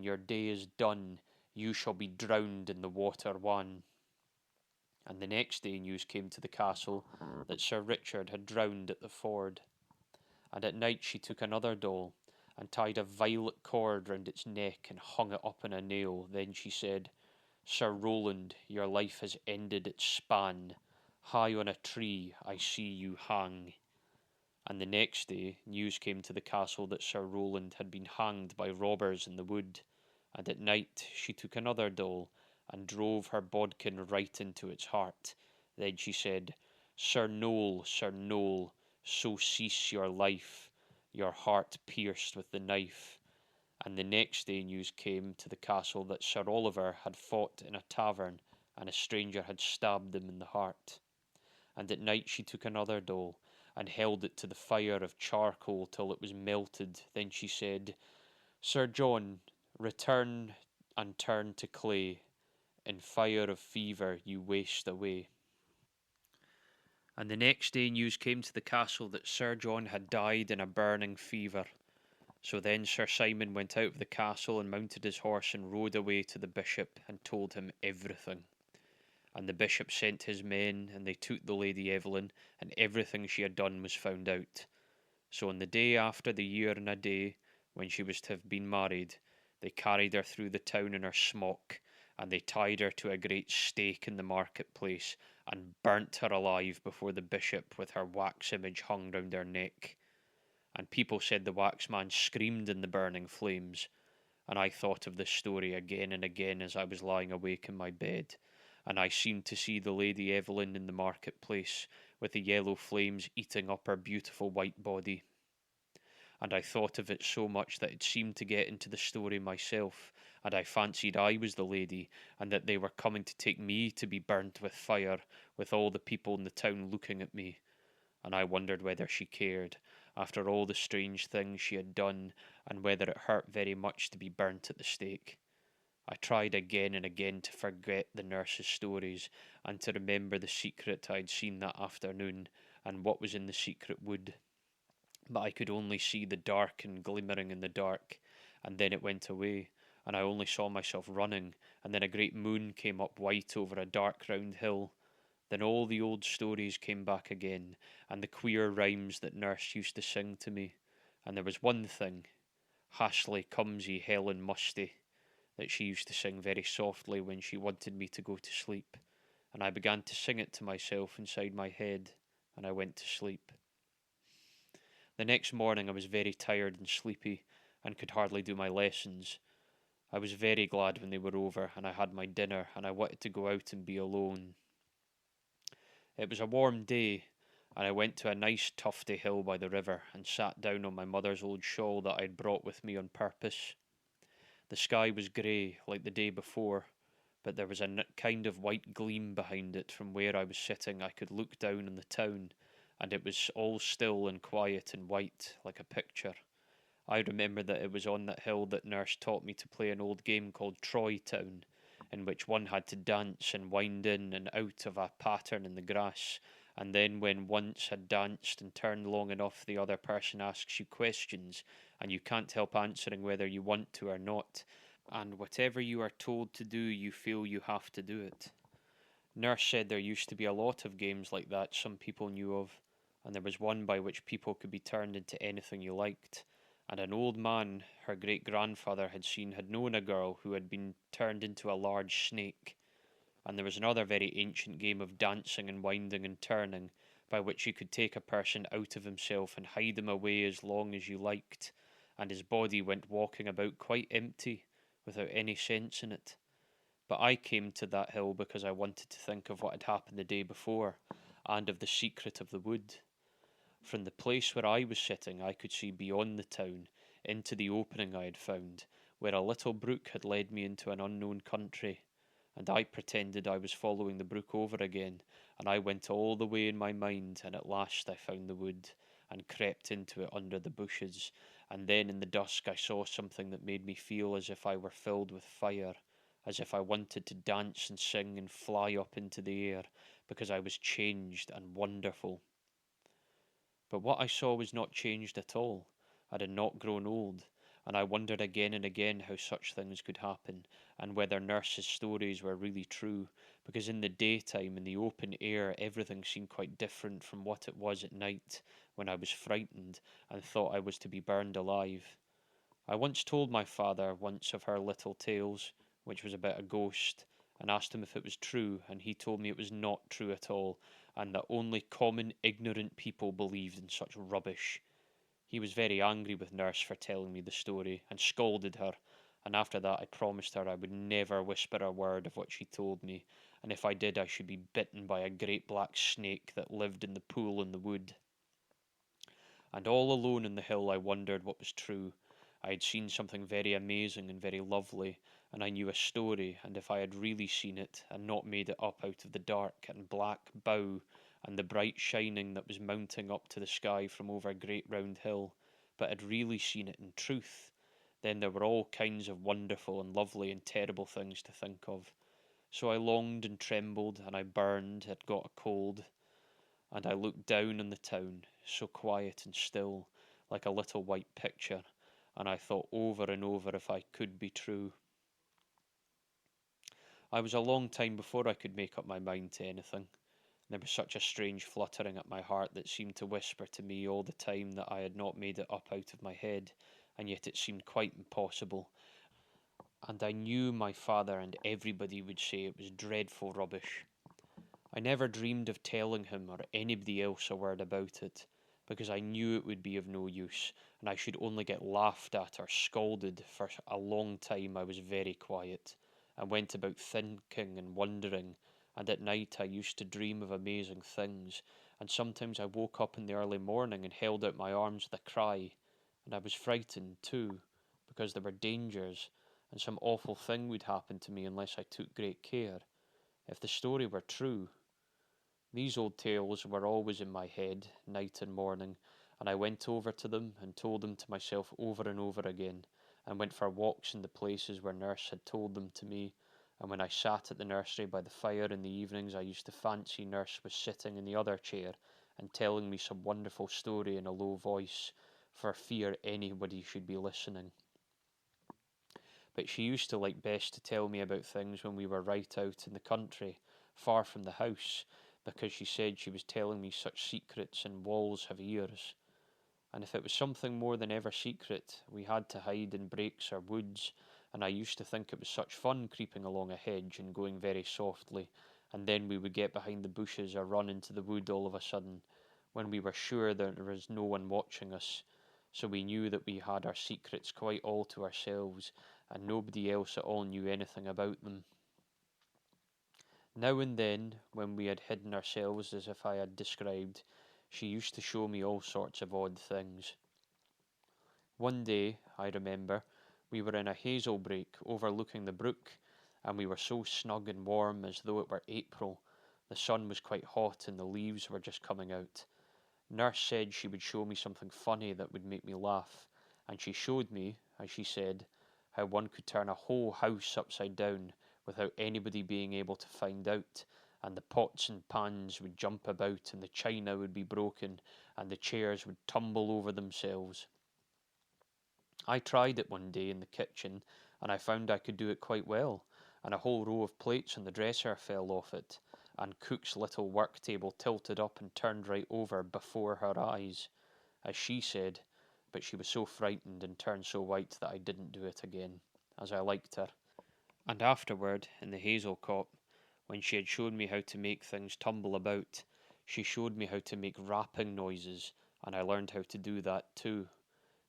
your day is done. You shall be drowned in the water one." And the next day news came to the castle that Sir Richard had drowned at the ford. And at night she took another doll, and tied a violet cord round its neck, and hung it up on a nail. Then she said, "Sir Rowland, your life has ended its span. High on a tree I see you hang." And the next day news came to the castle that Sir Rowland had been hanged by robbers in the wood, And at night she took another dole, and drove her bodkin right into its heart. Then she said, Sir Noel, so cease your life, your heart pierced with the knife. And the next day news came to the castle that Sir Oliver had fought in a tavern, and a stranger had stabbed him in the heart. And at night she took another dole, and held it to the fire of charcoal till it was melted. Then she said, Sir John, return and turn to clay, in fire of fever you waste away. And the next day news came to the castle that Sir John had died in a burning fever. So then Sir Simon went out of the castle and mounted his horse and rode away to the bishop and told him everything. And the bishop sent his men, and they took the Lady Evelyn, and everything she had done was found out. So on the day after the year and a day, when she was to have been married, they carried her through the town in her smock, and they tied her to a great stake in the market-place, and burnt her alive before the bishop with her wax image hung round her neck. And people said the waxman screamed in the burning flames, and I thought of this story again and again as I was lying awake in my bed, and I seemed to see the Lady Evelyn in the market-place, with the yellow flames eating up her beautiful white body. And I thought of it so much that it seemed to get into the story myself, and I fancied I was the lady, and that they were coming to take me to be burnt with fire, with all the people in the town looking at me. And I wondered whether she cared, after all the strange things she had done, and whether it hurt very much to be burnt at the stake. I tried again and again to forget the nurse's stories, and to remember the secret I had seen that afternoon, and what was in the secret wood. But I could only see the dark and glimmering in the dark, and then it went away, and I only saw myself running, and then a great moon came up white over a dark round hill. Then all the old stories came back again, and the queer rhymes that nurse used to sing to me. And there was one thing, Hashly comes ye Helen musty, that she used to sing very softly when she wanted me to go to sleep. And I began to sing it to myself inside my head, and I went to sleep. The next morning I was very tired and sleepy, and could hardly do my lessons. I was very glad when they were over, and I had my dinner, and I wanted to go out and be alone. It was a warm day, and I went to a nice tufty hill by the river, and sat down on my mother's old shawl that I had brought with me on purpose. The sky was grey, like the day before, but there was a kind of white gleam behind it. From where I was sitting I could look down on the town, and it was all still and quiet and white, like a picture. I remember that it was on that hill that nurse taught me to play an old game called Troy Town, in which one had to dance and wind in and out of a pattern in the grass, and then when once had danced and turned long enough, the other person asks you questions, and you can't help answering whether you want to or not, and whatever you are told to do, you feel you have to do it. Nurse said there used to be a lot of games like that some people knew of, and there was one by which people could be turned into anything you liked. And an old man her great grandfather had seen had known a girl who had been turned into a large snake. And there was another very ancient game of dancing and winding and turning, by which you could take a person out of himself and hide him away as long as you liked, and his body went walking about quite empty, without any sense in it. But I came to that hill because I wanted to think of what had happened the day before, and of the secret of the wood. From the place where I was sitting I could see beyond the town, into the opening I had found, where a little brook had led me into an unknown country, and I pretended I was following the brook over again, and I went all the way in my mind, and at last I found the wood, and crept into it under the bushes, and then in the dusk I saw something that made me feel as if I were filled with fire, as if I wanted to dance and sing and fly up into the air, because I was changed and wonderful. But what I saw was not changed at all. I had not grown old, and I wondered again and again how such things could happen, and whether nurse's stories were really true, because in the daytime, in the open air, everything seemed quite different from what it was at night, when I was frightened and thought I was to be burned alive. I once told my father once of her little tales, which was about a ghost, and asked him if it was true, and he told me it was not true at all, and that only common ignorant people believed in such rubbish. He was very angry with nurse for telling me the story, and scolded her, and after that I promised her I would never whisper a word of what she told me, and if I did I should be bitten by a great black snake that lived in the pool in the wood. And all alone in the hill I wondered what was true. I had seen something very amazing and very lovely, and I knew a story, and if I had really seen it, and not made it up out of the dark and black bough and the bright shining that was mounting up to the sky from over a great round hill, but had really seen it in truth, then there were all kinds of wonderful and lovely and terrible things to think of. So I longed and trembled, and I burned, had got a cold, and I looked down on the town, so quiet and still, like a little white picture, and I thought over and over if I could be true. I was a long time before I could make up my mind to anything. There was such a strange fluttering at my heart that seemed to whisper to me all the time that I had not made it up out of my head, and yet it seemed quite impossible. And I knew my father and everybody would say it was dreadful rubbish. I never dreamed of telling him or anybody else a word about it, because I knew it would be of no use, and I should only get laughed at or scolded. For a long time I was very quiet, and went about thinking and wondering, and at night I used to dream of amazing things, and sometimes I woke up in the early morning and held out my arms with a cry, and I was frightened too, because there were dangers, and some awful thing would happen to me unless I took great care. If the story were true, these old tales were always in my head, night and morning, and I went over to them and told them to myself over and over again, and went for walks in the places where nurse had told them to me, and when I sat at the nursery by the fire in the evenings I used to fancy nurse was sitting in the other chair and telling me some wonderful story in a low voice, for fear anybody should be listening. But she used to like best to tell me about things when we were right out in the country, far from the house, because she said she was telling me such secrets and walls have ears. And if it was something more than ever secret, we had to hide in breaks or woods, and I used to think it was such fun creeping along a hedge and going very softly, and then we would get behind the bushes or run into the wood all of a sudden, when we were sure that there was no one watching us, so we knew that we had our secrets quite all to ourselves, and nobody else at all knew anything about them. Now and then, when we had hidden ourselves as if I had described, she used to show me all sorts of odd things. One day, I remember, we were in a hazel brake overlooking the brook, and we were so snug and warm as though it were April. The sun was quite hot and the leaves were just coming out. Nurse said she would show me something funny that would make me laugh, and she showed me, as she said, how one could turn a whole house upside down without anybody being able to find out, and the pots and pans would jump about, and the china would be broken, and the chairs would tumble over themselves. I tried it one day in the kitchen, and I found I could do it quite well, and a whole row of plates on the dresser fell off it, and cook's little work table tilted up and turned right over before her eyes, as she said, but she was so frightened and turned so white that I didn't do it again, as I liked her. And afterward, in the hazel copse, when she had shown me how to make things tumble about, she showed me how to make rapping noises, and I learned how to do that too.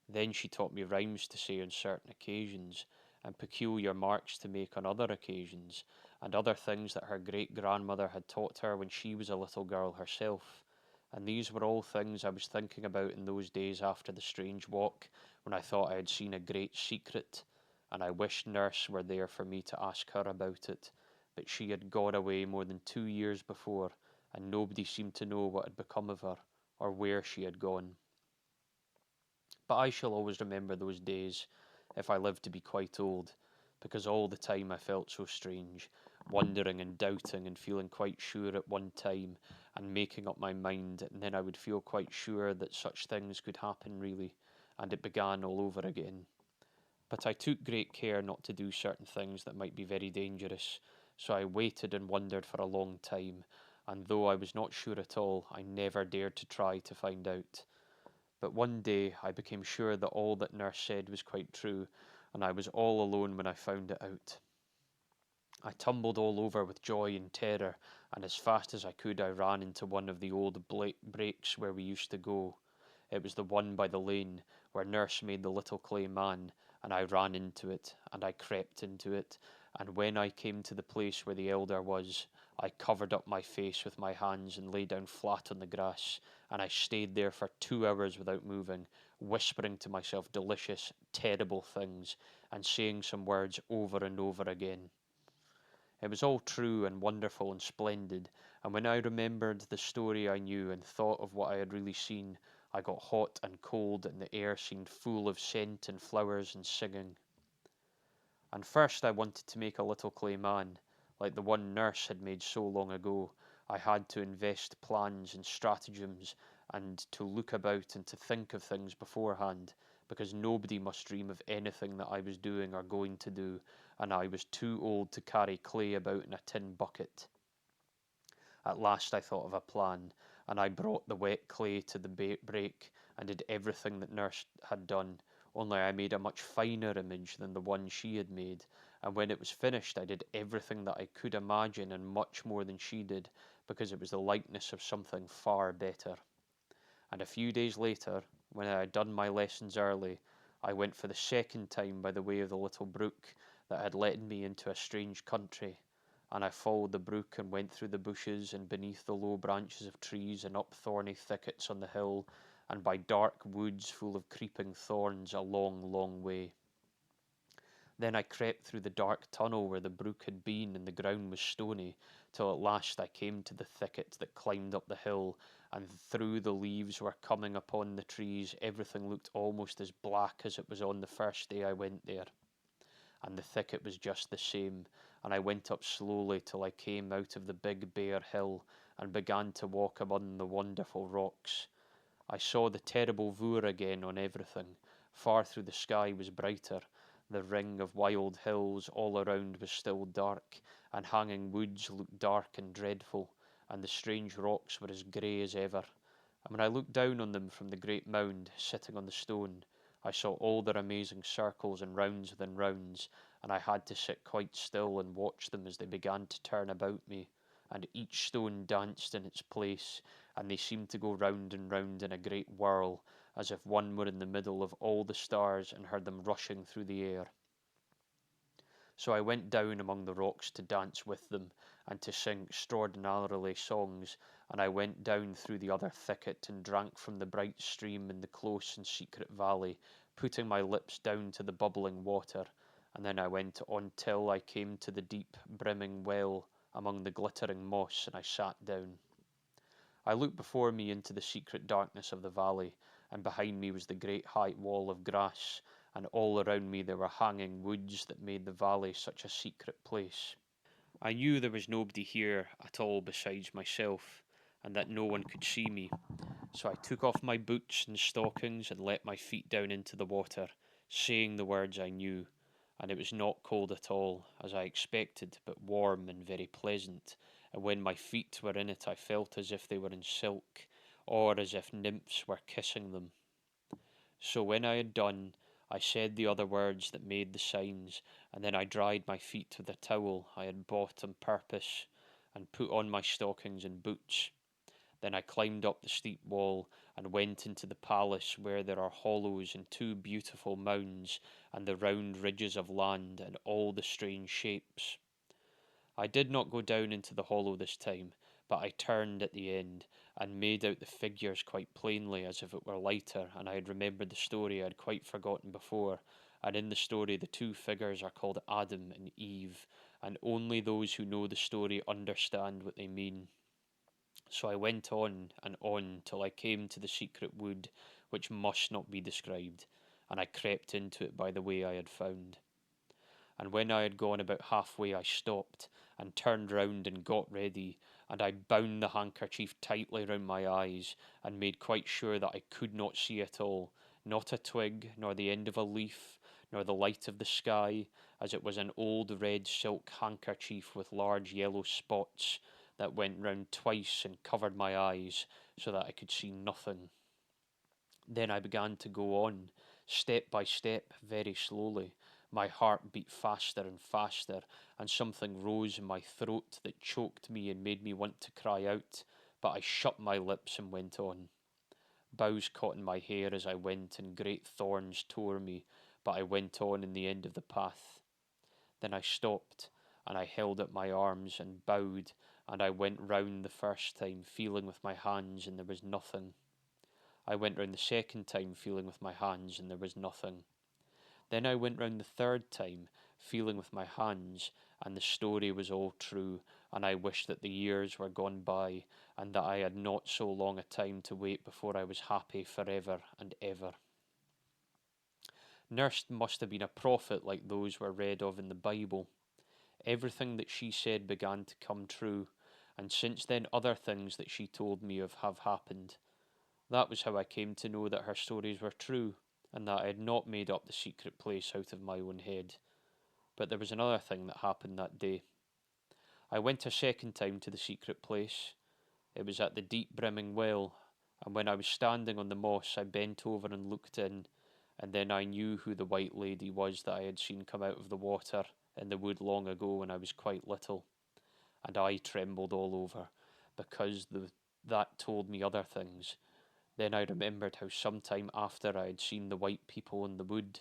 Then she taught me rhymes to say on certain occasions, and peculiar marks to make on other occasions, and other things that her great grandmother had taught her when she was a little girl herself. And these were all things I was thinking about in those days after the strange walk, when I thought I had seen a great secret, and I wished nurse were there for me to ask her about it, but she had gone away more than 2 years before, and nobody seemed to know what had become of her, or where she had gone. But I shall always remember those days, if I live to be quite old, because all the time I felt so strange, wondering and doubting and feeling quite sure at one time, and making up my mind, and then I would feel quite sure that such things could happen really, and it began all over again. But I took great care not to do certain things that might be very dangerous, so I waited and wondered for a long time, and though I was not sure at all, I never dared to try to find out. But one day I became sure that all that nurse said was quite true, and I was all alone when I found it out. I tumbled all over with joy and terror, and as fast as I could I ran into one of the old brakes where we used to go. It was the one by the lane, where nurse made the little clay man, and I ran into it, and I crept into it, and when I came to the place where the elder was, I covered up my face with my hands and lay down flat on the grass, and I stayed there for 2 hours without moving, whispering to myself delicious, terrible things, and saying some words over and over again. It was all true and wonderful and splendid, and when I remembered the story I knew and thought of what I had really seen, I got hot and cold, and the air seemed full of scent and flowers and singing. And first I wanted to make a little clay man, like the one nurse had made so long ago. I had to invest plans and stratagems, and to look about and to think of things beforehand, because nobody must dream of anything that I was doing or going to do, and I was too old to carry clay about in a tin bucket. At last I thought of a plan, and I brought the wet clay to the break and did everything that nurse had done, only I made a much finer image than the one she had made, and when it was finished I did everything that I could imagine and much more than she did, because it was the likeness of something far better. And a few days later, when I had done my lessons early, I went for the second time by the way of the little brook that had led me into a strange country, and I followed the brook and went through the bushes and beneath the low branches of trees and up thorny thickets on the hill, and by dark woods full of creeping thorns a long, long way. Then I crept through the dark tunnel where the brook had been and the ground was stony, till at last I came to the thicket that climbed up the hill, and through the leaves were coming upon the trees everything looked almost as black as it was on the first day I went there. And the thicket was just the same, and I went up slowly till I came out of the big bare hill and began to walk among the wonderful rocks. I saw the terrible vour again on everything. Far through the sky was brighter. The ring of wild hills all around was still dark, and hanging woods looked dark and dreadful, and the strange rocks were as grey as ever. And when I looked down on them from the great mound, sitting on the stone, I saw all their amazing circles and rounds within rounds, and I had to sit quite still and watch them as they began to turn about me, and each stone danced in its place, and they seemed to go round and round in a great whirl, as if one were in the middle of all the stars and heard them rushing through the air. So I went down among the rocks to dance with them, and to sing extraordinarily songs, and I went down through the other thicket, and drank from the bright stream in the close and secret valley, putting my lips down to the bubbling water, and then I went on till I came to the deep, brimming well among the glittering moss, and I sat down. I looked before me into the secret darkness of the valley, and behind me was the great high wall of grass, and all around me there were hanging woods that made the valley such a secret place. I knew there was nobody here at all besides myself, and that no one could see me, so I took off my boots and stockings and let my feet down into the water, saying the words I knew, and it was not cold at all, as I expected, but warm and very pleasant, and when my feet were in it I felt as if they were in silk, or as if nymphs were kissing them. So when I had done, I said the other words that made the signs, and then I dried my feet with a towel I had bought on purpose, and put on my stockings and boots. Then I climbed up the steep wall and went into the palace, where there are hollows and two beautiful mounds, and the round ridges of land, and all the strange shapes. I did not go down into the hollow this time, but I turned at the end, and made out the figures quite plainly, as if it were lighter, and I had remembered the story I had quite forgotten before, and in the story the two figures are called Adam and Eve, and only those who know the story understand what they mean. So I went on and on till I came to the secret wood, which must not be described, and I crept into it by the way I had found. And when I had gone about halfway I stopped, and turned round and got ready, and I bound the handkerchief tightly round my eyes, and made quite sure that I could not see at all, not a twig, nor the end of a leaf, nor the light of the sky, as it was an old red silk handkerchief with large yellow spots, that went round twice and covered my eyes, so that I could see nothing. Then I began to go on, step by step, very slowly. My heart beat faster and faster, and something rose in my throat that choked me and made me want to cry out, but I shut my lips and went on. Boughs caught in my hair as I went, and great thorns tore me, but I went on in the end of the path. Then I stopped, and I held up my arms and bowed, and I went round the first time, feeling with my hands, and there was nothing. I went round the second time, feeling with my hands, and there was nothing. Then I went round the third time, feeling with my hands, and the story was all true, and I wished that the years were gone by, and that I had not so long a time to wait before I was happy forever and ever. Nurse must have been a prophet like those were read of in the Bible. Everything that she said began to come true, and since then other things that she told me of have happened. That was how I came to know that her stories were true, and that I had not made up the secret place out of my own head. But there was another thing that happened that day. I went a second time to the secret place. It was at the deep brimming well, and when I was standing on the moss I bent over and looked in, and then I knew who the white lady was that I had seen come out of the water in the wood long ago when I was quite little, and I trembled all over, because that told me other things. Then I remembered how some time after I had seen the white people in the wood,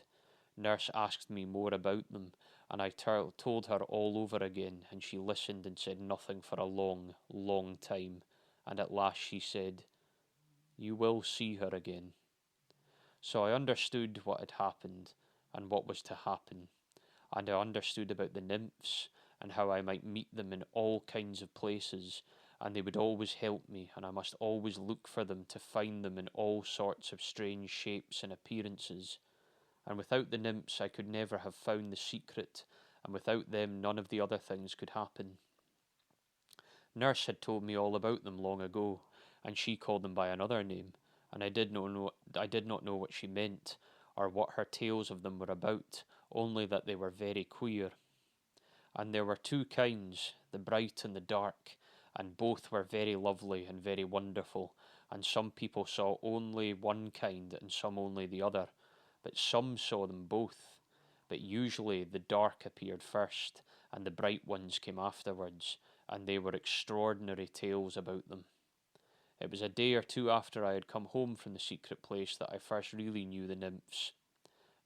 Nurse asked me more about them, and I told her all over again, and she listened and said nothing for a long, long time, and at last she said, "You will see her again." So I understood what had happened, and what was to happen, and I understood about the nymphs, and how I might meet them in all kinds of places, and they would always help me, and I must always look for them to find them in all sorts of strange shapes and appearances. And without the nymphs I could never have found the secret, and without them none of the other things could happen. Nurse had told me all about them long ago, and she called them by another name, and I did not know what she meant, or what her tales of them were about, only that they were very queer. And there were two kinds, the bright and the dark, and both were very lovely and very wonderful, and some people saw only one kind and some only the other, but some saw them both. But usually the dark appeared first, and the bright ones came afterwards, and they were extraordinary tales about them. It was a day or two after I had come home from the secret place that I first really knew the nymphs.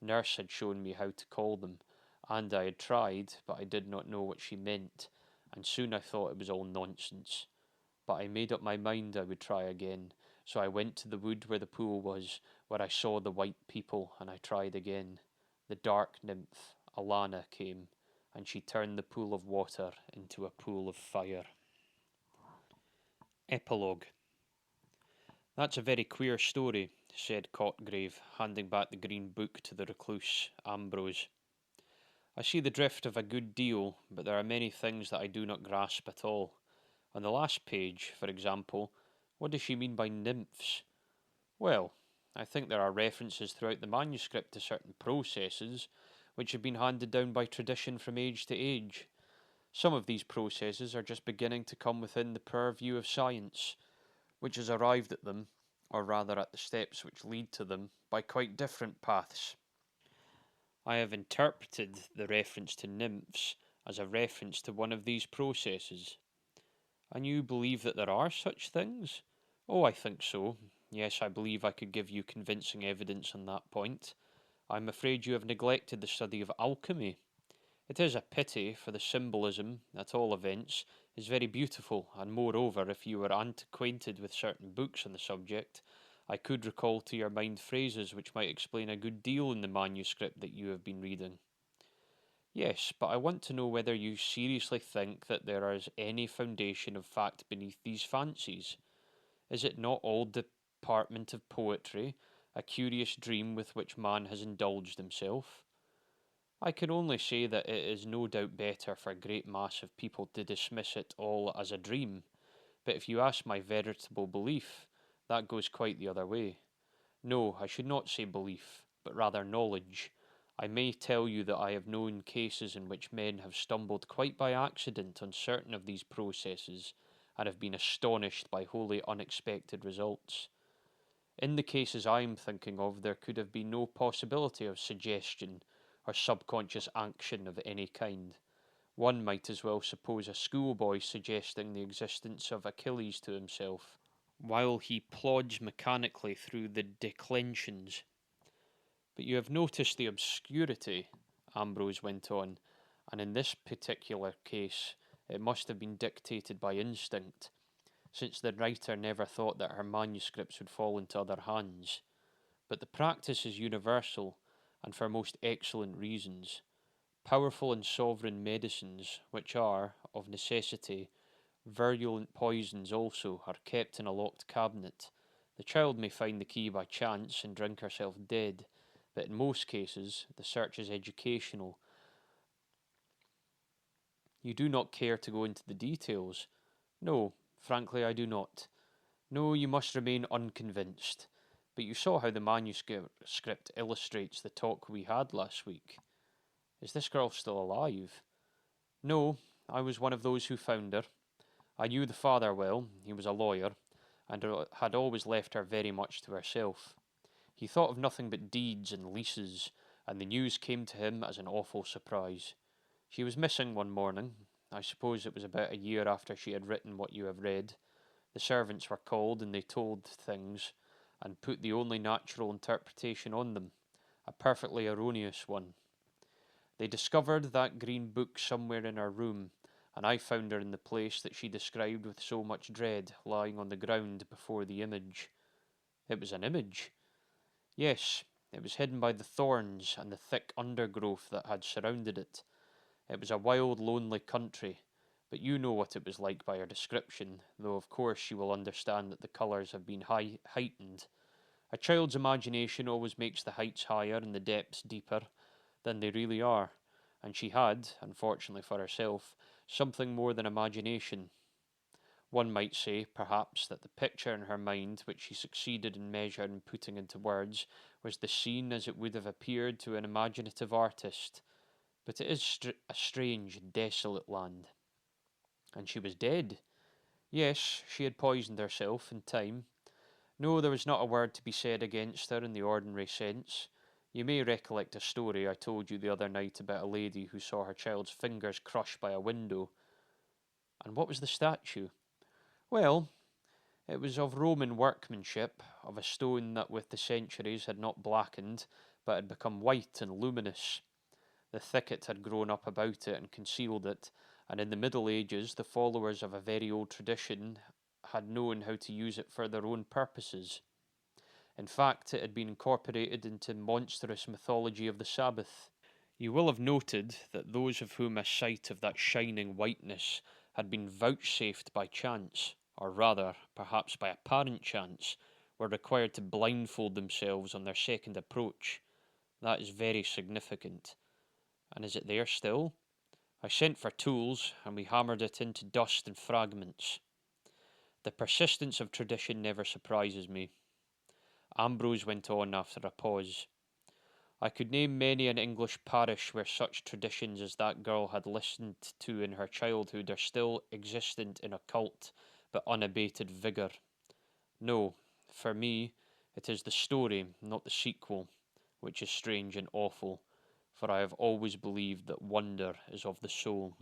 Nurse had shown me how to call them, and I had tried, but I did not know what she meant, and soon I thought it was all nonsense. But I made up my mind I would try again, so I went to the wood where the pool was, where I saw the white people, and I tried again. The dark nymph, Alana, came, and she turned the pool of water into a pool of fire. Epilogue. "That's a very queer story," said Cotgrave, handing back the green book to the recluse, Ambrose. "I see the drift of a good deal, but there are many things that I do not grasp at all. On the last page, for example, what does she mean by nymphs? Well, I think there are references throughout the manuscript to certain processes which have been handed down by tradition from age to age. Some of these processes are just beginning to come within the purview of science, which has arrived at them, or rather at the steps which lead to them, by quite different paths. I have interpreted the reference to nymphs as a reference to one of these processes." "And you believe that there are such things?" "Oh, I think so. Yes, I believe I could give you convincing evidence on that point. I am afraid you have neglected the study of alchemy. It is a pity, for the symbolism, at all events, is very beautiful, and moreover, if you were unacquainted with certain books on the subject, I could recall to your mind phrases which might explain a good deal in the manuscript that you have been reading." "Yes, but I want to know whether you seriously think that there is any foundation of fact beneath these fancies. Is it not all department of poetry, a curious dream with which man has indulged himself? I can only say that it is no doubt better for a great mass of people to dismiss it all as a dream, but if you ask my veritable belief, that goes quite the other way. No, I should not say belief, but rather knowledge. I may tell you that I have known cases in which men have stumbled quite by accident on certain of these processes, and have been astonished by wholly unexpected results. In the cases I am thinking of, there could have been no possibility of suggestion or subconscious action of any kind. One might as well suppose a schoolboy suggesting the existence of Achilles to himself, while he plods mechanically through the declensions. But you have noticed the obscurity, Ambrose went on, and in this particular case it must have been dictated by instinct, since the writer never thought that her manuscripts would fall into other hands. But the practice is universal, and for most excellent reasons. Powerful and sovereign medicines, which are, of necessity, virulent poisons also, are kept in a locked cabinet. The child may find the key by chance and drink herself dead, but in most cases the search is educational. You do not care to go into the details? No, frankly, I do not. No, you must remain unconvinced. But you saw how the manuscript illustrates the talk we had last week. Is this girl still alive? No, I was one of those who found her. I knew the father well, he was a lawyer, and had always left her very much to herself. He thought of nothing but deeds and leases, and the news came to him as an awful surprise. She was missing one morning. I suppose it was about a year after she had written what you have read. The servants were called, and they told things, and put the only natural interpretation on them, a perfectly erroneous one. They discovered that green book somewhere in her room, and I found her in the place that she described with so much dread, lying on the ground before the image. It was an image. Yes, it was hidden by the thorns and the thick undergrowth that had surrounded it. It was a wild, lonely country, but you know what it was like by her description, though of course you will understand that the colours have been heightened. A child's imagination always makes the heights higher and the depths deeper than they really are, and she had, unfortunately for herself, something more than imagination. One might say, perhaps, that the picture in her mind, which she succeeded in measuring and putting into words, was the scene as it would have appeared to an imaginative artist. But it is a strange, desolate land. And she was dead. Yes, she had poisoned herself in time. No, there was not a word to be said against her in the ordinary sense. You may recollect a story I told you the other night about a lady who saw her child's fingers crushed by a window. And what was the statue? Well, it was of Roman workmanship, of a stone that with the centuries had not blackened, but had become white and luminous. The thicket had grown up about it and concealed it, and in the Middle Ages the followers of a very old tradition had known how to use it for their own purposes. In fact, it had been incorporated into monstrous mythology of the Sabbath. You will have noted that those of whom a sight of that shining whiteness had been vouchsafed by chance, or rather, perhaps by apparent chance, were required to blindfold themselves on their second approach. That is very significant. And is it there still? I sent for tools, and we hammered it into dust and fragments. The persistence of tradition never surprises me. Ambrose went on after a pause. I could name many an English parish where such traditions as that girl had listened to in her childhood are still existent in occult but unabated vigour. No, for me, it is the story, not the sequel, which is strange and awful, for I have always believed that wonder is of the soul.